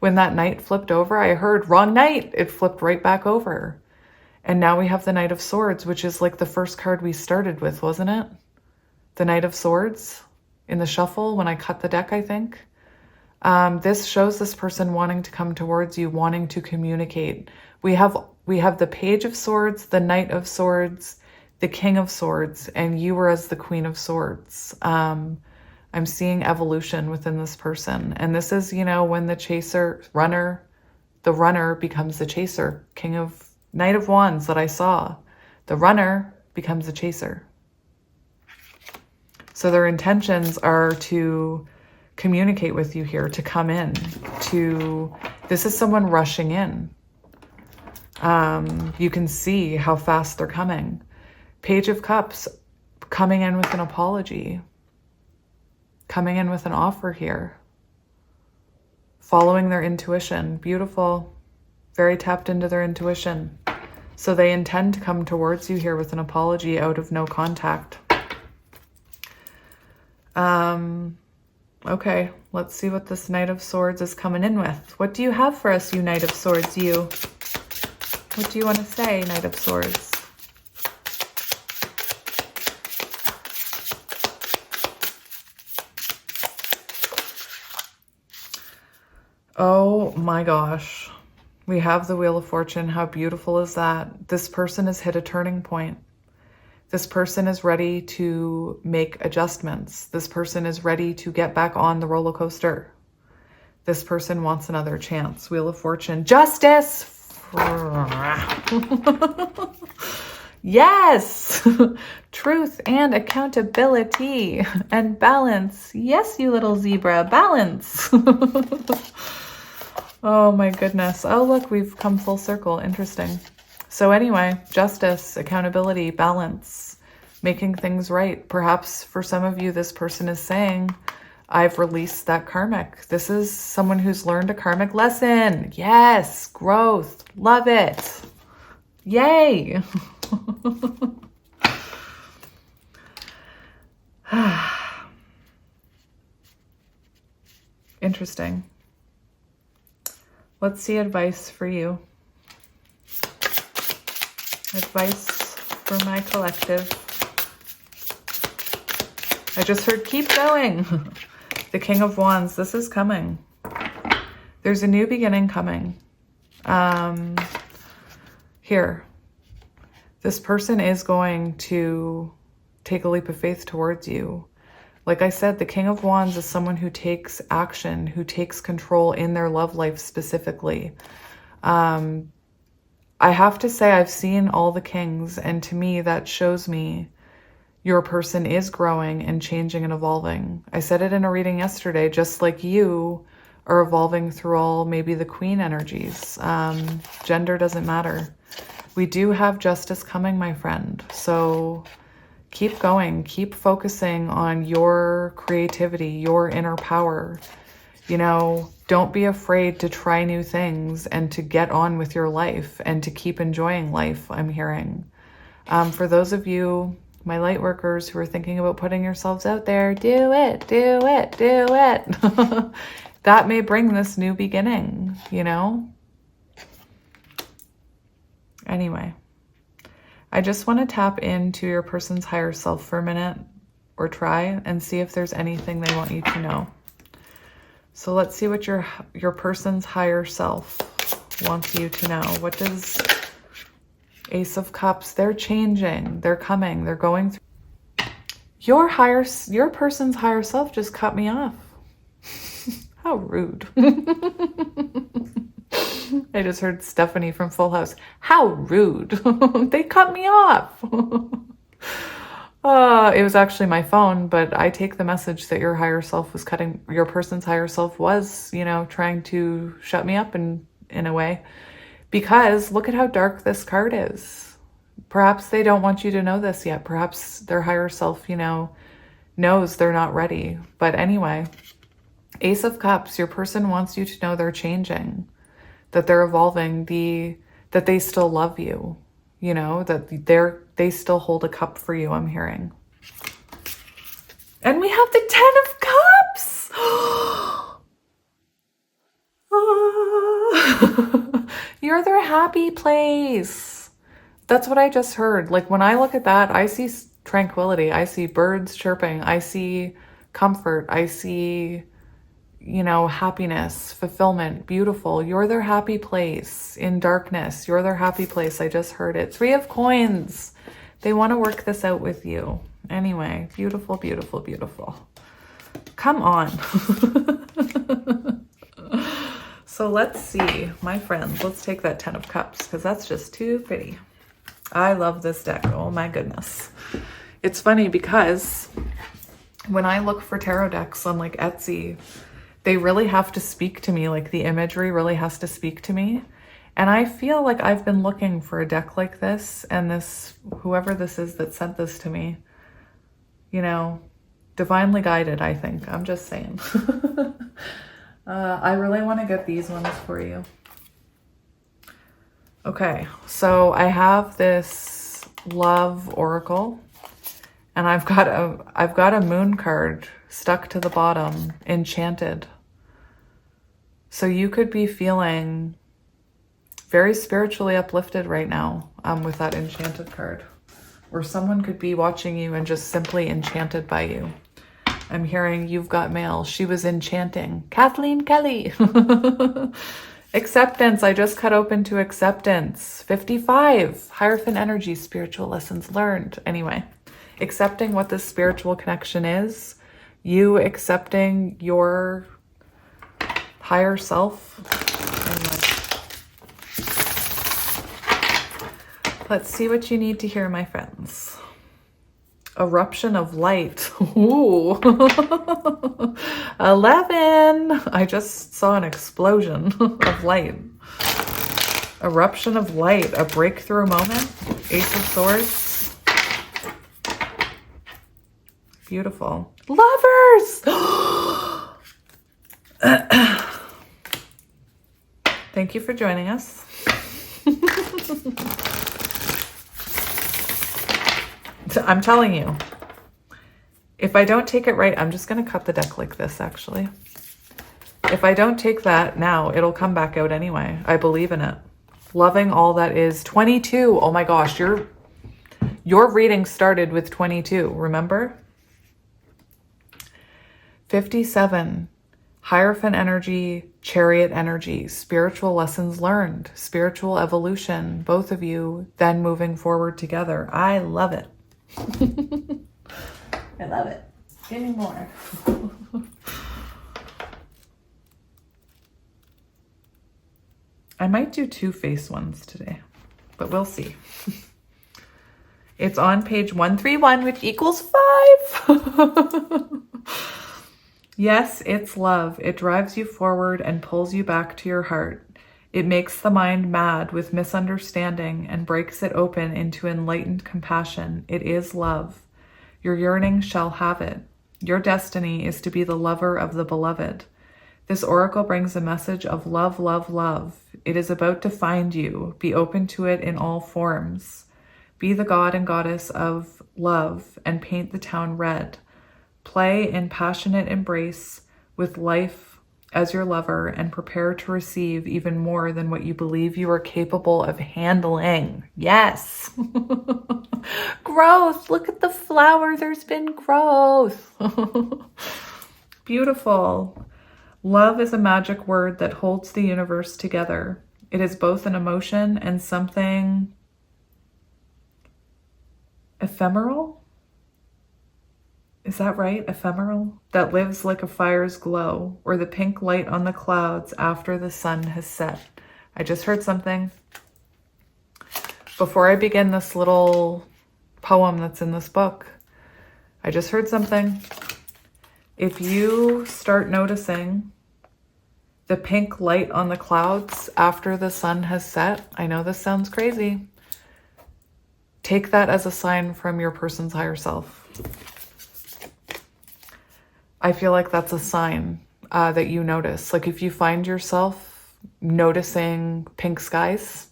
When that knight flipped over, I heard wrong knight. It flipped right back over. And now we have the Knight of Swords, which is like the first card we started with, wasn't it? The Knight of Swords in the shuffle when I cut the deck, I think. This shows this person wanting to come towards you, wanting to communicate. We have the Page of Swords, the Knight of Swords, the King of Swords, and you were as the Queen of Swords. I'm seeing evolution within this person. And this is, you know, when the runner The runner becomes the chaser. Knight of Wands that I saw. The runner becomes the chaser. So their intentions are to communicate with you here, to come in, this is someone rushing in. You can see how fast they're coming. Page of Cups, coming in with an apology, coming in with an offer here, following their intuition. Beautiful, very tapped into their intuition. So they intend to come towards you here with an apology out of no contact. Okay, let's see what this Knight of Swords is coming in with. What do you have for us, you Knight of Swords, you? What do you want to say, Knight of Swords? Oh my gosh. We have the Wheel of Fortune. How beautiful is that? This person has hit a turning point. This person is ready to make adjustments. This person is ready to get back on the roller coaster. This person wants another chance. Wheel of Fortune. Justice! Yes! Truth and accountability and balance. Yes, you little zebra. Balance. Oh my goodness. Oh, look, we've come full circle. Interesting. So anyway, justice, accountability, balance, making things right. Perhaps for some of you, this person is saying, I've released that karmic. This is someone who's learned a karmic lesson. Yes, growth. Love it. Yay. Interesting. Let's see advice for you. Advice for my collective. I just heard keep going. The King of Wands. This is coming. There's a new beginning coming. Here. This person is going to take a leap of faith towards you. Like I said, the King of Wands is someone who takes action, who takes control in their love life specifically. I have to say I've seen all the kings, and to me that shows me your person is growing and changing and evolving. I said it in a reading yesterday, just like you are evolving through all maybe the queen energies. Gender doesn't matter. We do have justice coming, my friend. So keep going, keep focusing on your creativity, your inner power. You know, don't be afraid to try new things and to get on with your life and to keep enjoying life, I'm hearing. For those of you, my light workers who are thinking about putting yourselves out there, do it, do it, do it. That may bring this new beginning, you know? Anyway, I just want to tap into your person's higher self for a minute, or try and see if there's anything they want you to know. So let's see what your person's higher self wants you to know. What does Ace of Cups? They're changing, they're coming, they're going through. Your person's higher self just cut me off. How rude. I just heard Stephanie from Full House. How rude. They cut me off. It was actually my phone, but I take the message that your higher self was cutting, your person's higher self was, you know, trying to shut me up in a way, because look at how dark this card is. Perhaps they don't want you to know this yet. Perhaps their higher self, you know, knows they're not ready. But anyway, Ace of Cups, your person wants you to know they're changing, that they're evolving, that they still love you, you know, that they still hold a cup for you, I'm hearing. And we have the 10 of Cups. You're their happy place. That's what I just heard. Like when I look at that, I see tranquility. I see birds chirping. I see comfort. I see, you know, happiness, fulfillment, beautiful. You're their happy place in darkness. You're their happy place. I just heard it. 3 of Coins. They want to work this out with you. Anyway, beautiful, beautiful, beautiful. Come on. So let's see, my friends, let's take that 10 of Cups because that's just too pretty. I love this deck. Oh my goodness. It's funny because when I look for tarot decks on like Etsy, they really have to speak to me. Like the imagery really has to speak to me. And I feel like I've been looking for a deck like this, and this, whoever this is that sent this to me, you know, divinely guided, I think. I'm just saying. I really want to get these ones for you. Okay, so I have this love oracle, and I've got a moon card stuck to the bottom, enchanted. So you could be feeling very spiritually uplifted right now with that enchanted card. Or someone could be watching you and just simply enchanted by you. I'm hearing you've got mail. She was enchanting. Kathleen Kelly. Acceptance. I just cut open to acceptance. 55. Hierophant energy. Spiritual lessons learned. Anyway, accepting what this spiritual connection is. You accepting your higher self. Let's see what you need to hear, my friends. Eruption of light. Ooh. 11. I just saw an explosion of light. Eruption of light. A breakthrough moment. Ace of Swords. Beautiful. Lovers. Thank you for joining us. I'm telling you, if I don't take it right, I'm just going to cut the deck like this, actually. If I don't take that now, it'll come back out anyway. I believe in it. Loving all that is. 22. Oh my gosh, your reading started with 22, remember? 57. Hierophant energy, Chariot energy, spiritual lessons learned, spiritual evolution, both of you then moving forward together. I love it. I love it. Give me more. I might do 2 face ones today, but we'll see. It's on page 131, which equals 5. Yes, it's love. It drives you forward and pulls you back to your heart. It makes the mind mad with misunderstanding and breaks it open into enlightened compassion. It is love. Your yearning shall have it. Your destiny is to be the lover of the beloved. This oracle brings a message of love, love, love. It is about to find you. Be open to it in all forms. Be the god and goddess of love and paint the town red. Play in passionate embrace with life as your lover and prepare to receive even more than what you believe you are capable of handling. Yes. Growth. Look at the flower. There's been growth. Beautiful. Love is a magic word that holds the universe together. It is both an emotion and something ephemeral. Is that right? Ephemeral? That lives like a fire's glow, or the pink light on the clouds after the sun has set. I just heard something. Before I begin this little poem that's in this book, I just heard something. If you start noticing the pink light on the clouds after the sun has set, I know this sounds crazy. Take that as a sign from your person's higher self. I feel like that's a sign that you notice. Like if you find yourself noticing pink skies,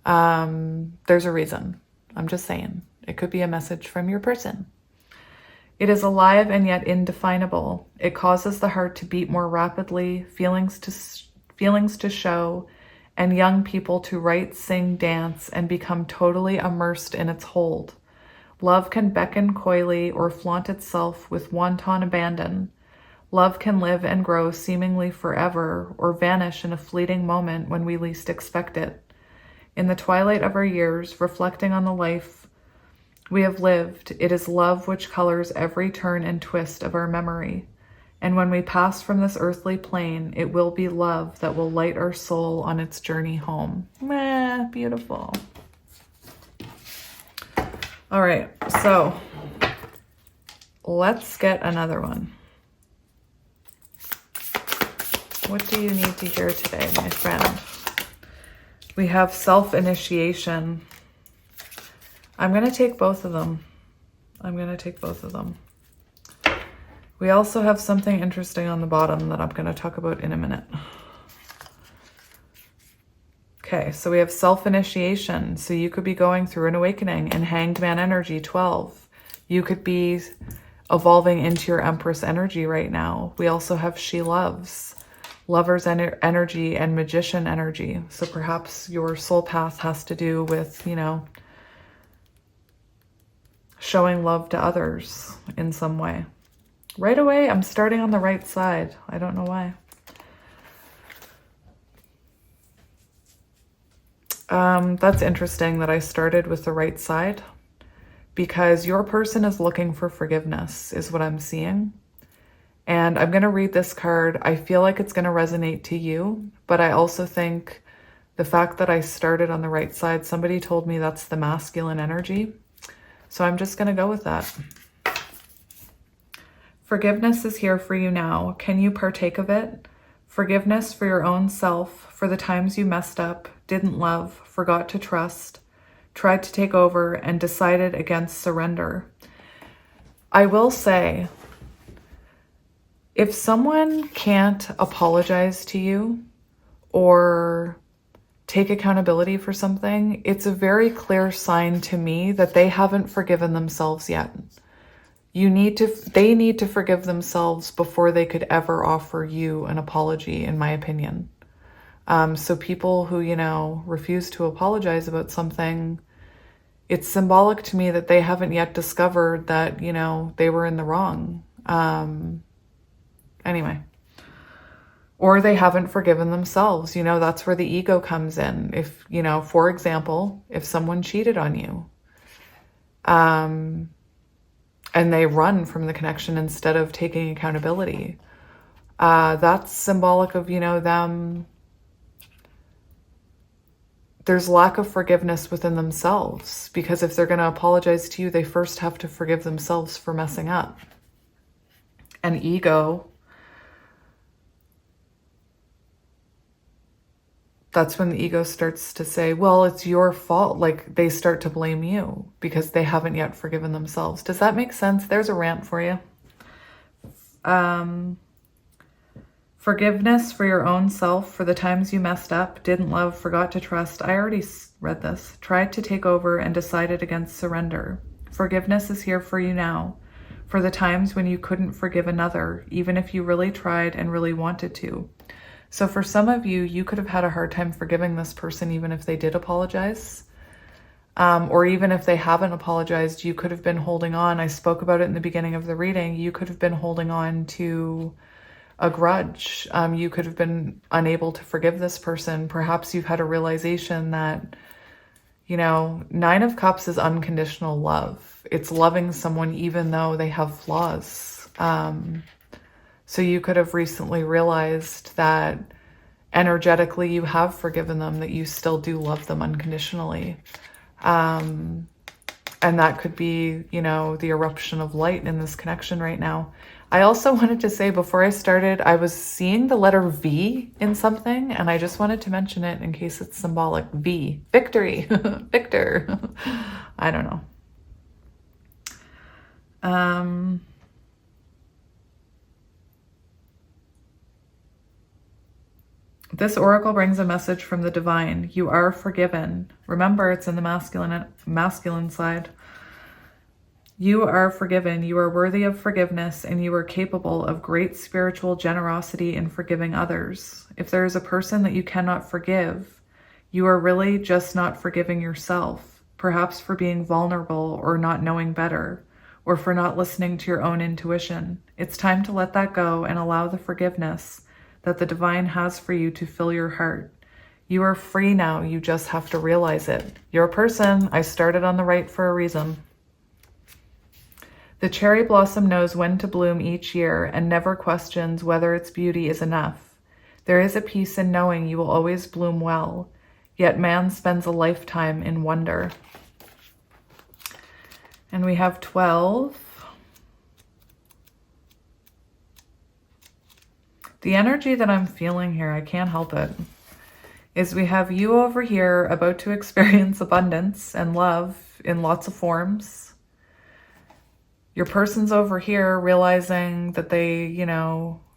there's a reason. I'm just saying. It could be a message from your person. It is alive and yet indefinable. It causes the heart to beat more rapidly, feelings to show, and young people to write, sing, dance, and become totally immersed in its hold. Love can beckon coyly or flaunt itself with wanton abandon. Love can live and grow seemingly forever or vanish in a fleeting moment when we least expect it. In the twilight of our years, reflecting on the life we have lived, it is love which colors every turn and twist of our memory. And when we pass from this earthly plane, it will be love that will light our soul on its journey home. Beautiful. All right, so let's get another one. What do you need to hear today, my friend? We have self-initiation. I'm going to take both of them. We also have something interesting on the bottom that I'm going to talk about in a minute. Okay, so we have self-initiation. So you could be going through an awakening in Hanged Man energy 12. You could be evolving into your Empress energy right now. We also have She Loves, Lover's energy and Magician energy. So perhaps your soul path has to do with, you know, showing love to others in some way. Right away, I'm starting on the right side. I don't know why. That's interesting that I started with the right side, because your person is looking for forgiveness is what I'm seeing. And I'm going to read this card. I feel like it's going to resonate to you, but I also think the fact that I started on the right side, somebody told me that's the masculine energy. So I'm just going to go with that. Forgiveness is here for you now. Can you partake of it? Forgiveness for your own self, for the times you messed up, didn't love, forgot to trust, tried to take over, and decided against surrender. I will say, if someone can't apologize to you or take accountability for something, it's a very clear sign to me that they haven't forgiven themselves yet. They need to forgive themselves before they could ever offer you an apology, in my opinion. So people who, you know, refuse to apologize about something, it's symbolic to me that they haven't yet discovered that, you know, they were in the wrong. Anyway. Or they haven't forgiven themselves. You know, that's where the ego comes in. If, you know, for example, if someone cheated on you, and they run from the connection instead of taking accountability, that's symbolic of, you know, them. There's lack of forgiveness within themselves, because if they're going to apologize to you, they first have to forgive themselves for messing up. And ego, that's when the ego starts to say, well, it's your fault. Like, they start to blame you because they haven't yet forgiven themselves. Does that make sense? There's a rant for you. Forgiveness for your own self, for the times you messed up, didn't love, forgot to trust. I already read this. Tried to take over and decided against surrender. Forgiveness is here for you now, for the times when you couldn't forgive another, even if you really tried and really wanted to. So for some of you, you could have had a hard time forgiving this person even if they did apologize. Or even if they haven't apologized, you could have been holding on. I spoke about it in the beginning of the reading. You could have been holding on to a grudge. You could have been unable to forgive this person. Perhaps you've had a realization that, you know, 9 of Cups is unconditional love. It's loving someone even though they have flaws. So you could have recently realized that energetically you have forgiven them, that you still do love them unconditionally. And that could be, you know, the eruption of light in this connection right now. I also wanted to say, before I started, I was seeing the letter V in something, and I just wanted to mention it in case it's symbolic. V. Victory. Victor. I don't know. This oracle brings a message from the divine. You are forgiven. Remember, it's in the masculine side. You are forgiven. You are worthy of forgiveness, and you are capable of great spiritual generosity in forgiving others. If there is a person that you cannot forgive, you are really just not forgiving yourself, perhaps for being vulnerable or not knowing better, or for not listening to your own intuition. It's time to let that go and allow the forgiveness that the divine has for you to fill your heart. You are free now. You just have to realize it. Your person, I started on the right for a reason. The cherry blossom knows when to bloom each year and never questions whether its beauty is enough. There is a peace in knowing you will always bloom well, yet man spends a lifetime in wonder. And we have 12. The energy that I'm feeling here, I can't help it, is we have you over here about to experience abundance and love in lots of forms. Your person's over here realizing that they,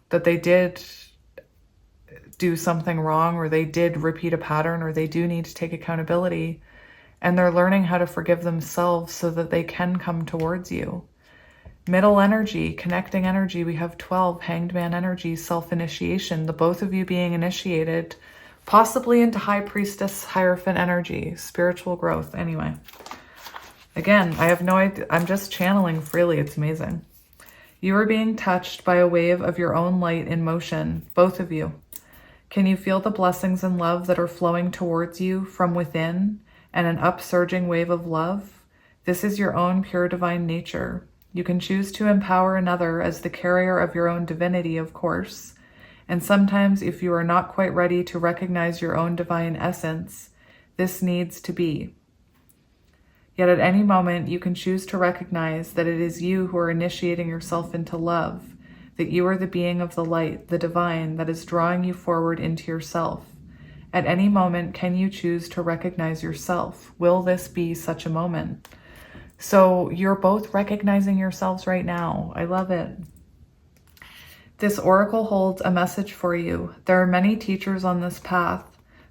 that they did do something wrong, or they did repeat a pattern, or they do need to take accountability. And they're learning how to forgive themselves so that they can come towards you. Middle energy, connecting energy, we have 12, Hanged Man energy, self-initiation, the both of you being initiated, possibly into High Priestess, Hierophant energy, spiritual growth. Anyway, again, I have no idea. I'm just channeling freely. It's amazing. You are being touched by a wave of your own light in motion, both of you. Can you feel the blessings and love that are flowing towards you from within, and an upsurging wave of love? This is your own pure divine nature. You can choose to empower another as the carrier of your own divinity, of course. And sometimes if you are not quite ready to recognize your own divine essence, this needs to be. Yet at any moment, you can choose to recognize that it is you who are initiating yourself into love, that you are the being of the light, the divine, that is drawing you forward into yourself. At any moment, can you choose to recognize yourself? Will this be such a moment? So you're both recognizing yourselves right now. I love it. This oracle holds a message for you. There are many teachers on this path,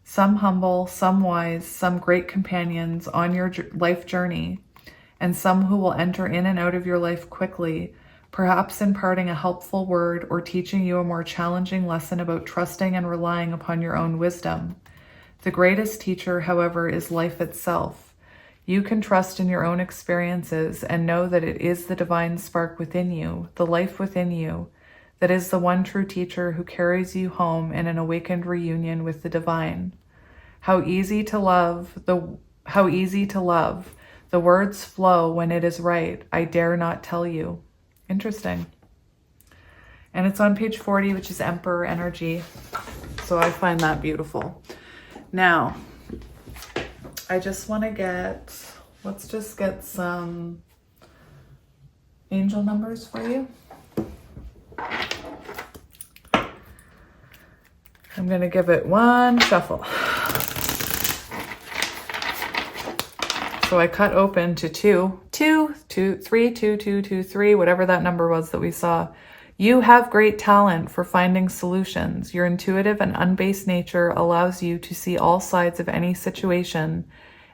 some humble, some wise, some great companions on your life journey, and some who will enter in and out of your life quickly, perhaps imparting a helpful word or teaching you a more challenging lesson about trusting and relying upon your own wisdom. The greatest teacher, however, is life itself. You can trust in your own experiences and know that it is the divine spark within you, the life within you, that is the one true teacher who carries you home in an awakened reunion with the divine. How easy to love. The words flow when it is right. I dare not tell you. Interesting. And it's on page 40, which is Emperor energy. So I find that beautiful. Now, I just want to let's just get some angel numbers for you. I'm going to give it one shuffle. So I cut open to 2, 2, 2, 3, 2, 2, 2, 3, whatever that number was that we saw. You have great talent for finding solutions. Your intuitive and unbased nature allows you to see all sides of any situation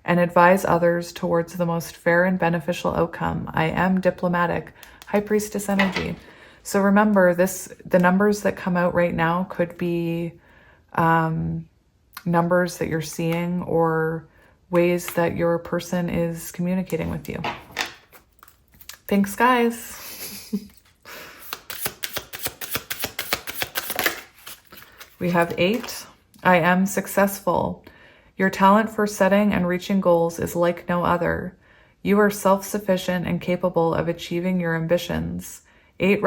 and advise others towards the most fair and beneficial outcome. I am diplomatic. High Priestess energy. So remember, the numbers that come out right now could be numbers that you're seeing or ways that your person is communicating with you. Pink skies. We have 8. I am successful. Your talent for setting and reaching goals is like no other. You are self-sufficient and capable of achieving your ambitions. 8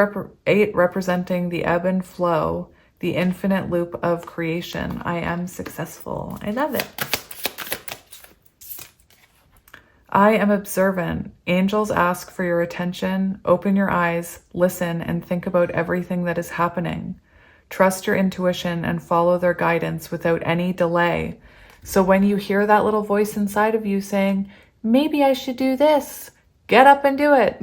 representing the ebb and flow, the infinite loop of creation. I am successful. I love it. I am observant. Angels ask for your attention. Open your eyes, listen, and think about everything that is happening. Trust your intuition and follow their guidance without any delay. So when you hear that little voice inside of you saying, maybe I should do this, get up and do it.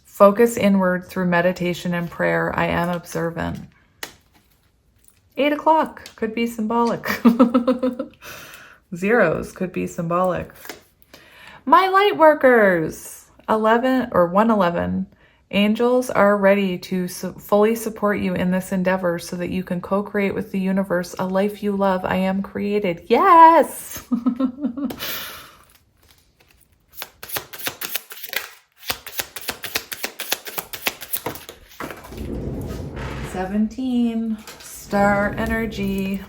Focus inward through meditation and prayer. I am observant. 8 o'clock could be symbolic. Zeros could be symbolic. My light workers, 11 or 111. Angels are ready to fully support you in this endeavor so that you can co-create with the universe a life you love. I am created. Yes! 17, star energy.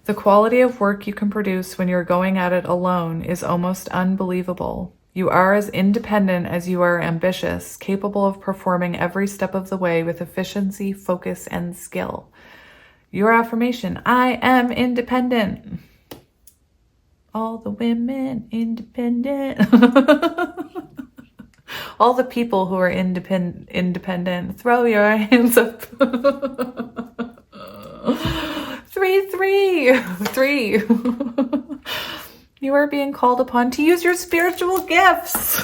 The quality of work you can produce when you're going at it alone is almost unbelievable. You are as independent as you are ambitious, capable of performing every step of the way with efficiency, focus, and skill. Your affirmation, I am independent. All the women independent. All the people who are independent, throw your hands up. 3. You are being called upon to use your spiritual gifts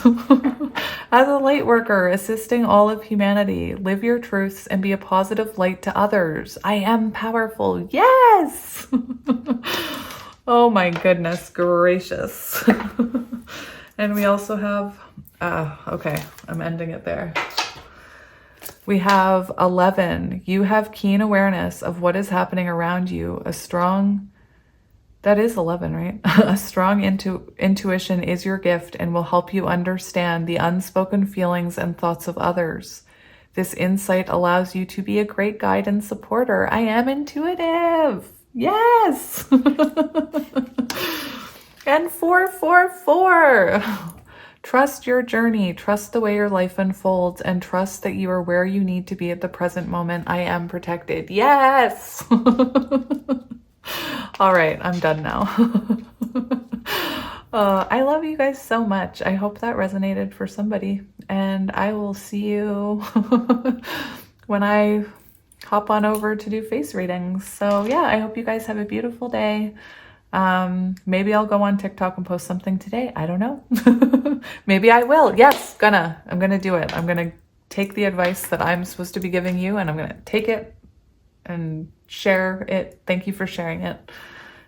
as a light worker, assisting all of humanity. Live your truths and be a positive light to others. I am powerful. Yes. Oh my goodness gracious. And we also have, okay, I'm ending it there. We have 11. You have keen awareness of what is happening around you. That is 11, right? A strong intuition is your gift and will help you understand the unspoken feelings and thoughts of others. This insight allows you to be a great guide and supporter. I am intuitive. Yes. And 4. Trust your journey. Trust the way your life unfolds and trust that you are where you need to be at the present moment. I am protected. Yes. All right, I'm done now. I love you guys so much. I hope that resonated for somebody, and I will see you when I hop on over to do face readings. So yeah, I hope you guys have a beautiful day. Maybe I'll go on TikTok and post something today. I don't know. Maybe I will. Yes, I'm gonna do it. I'm gonna take the advice that I'm supposed to be giving you, and I'm gonna take it and share it. Thank you for sharing it.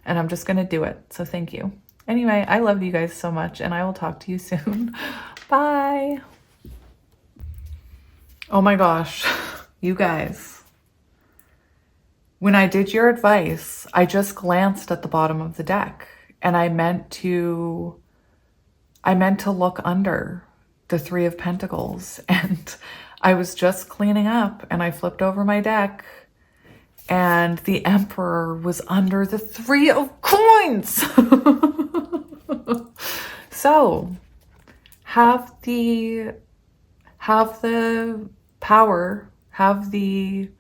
And I'm just gonna do it. So thank you. Anyway, I love you guys so much, and I will talk to you soon. Bye. Oh my gosh, you guys. When I did your advice, I just glanced at the bottom of the deck, and I meant to look under the 3 of Pentacles, and I was just cleaning up and I flipped over my deck and the Emperor was under the 3 of Coins. So have the power, have the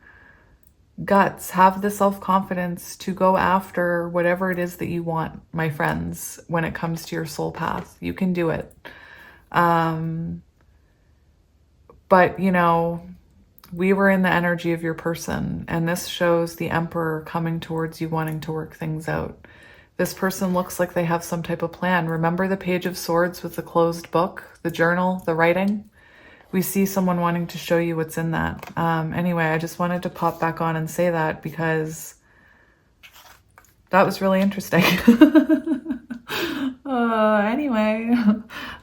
guts, have the self-confidence to go after whatever it is that you want, my friends, when it comes to your soul path. You can do it. But you know, we were in the energy of your person, and this shows the Emperor coming towards you, wanting to work things out. This person looks like they have some type of plan. Remember the Page of Swords with the closed book, the journal, the writing? We see someone wanting to show you what's in that. Anyway, I just wanted to pop back on and say that because that was really interesting. Anyway,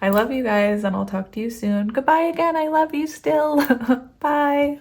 I love you guys, and I'll talk to you soon. Goodbye again. I love you still. Bye.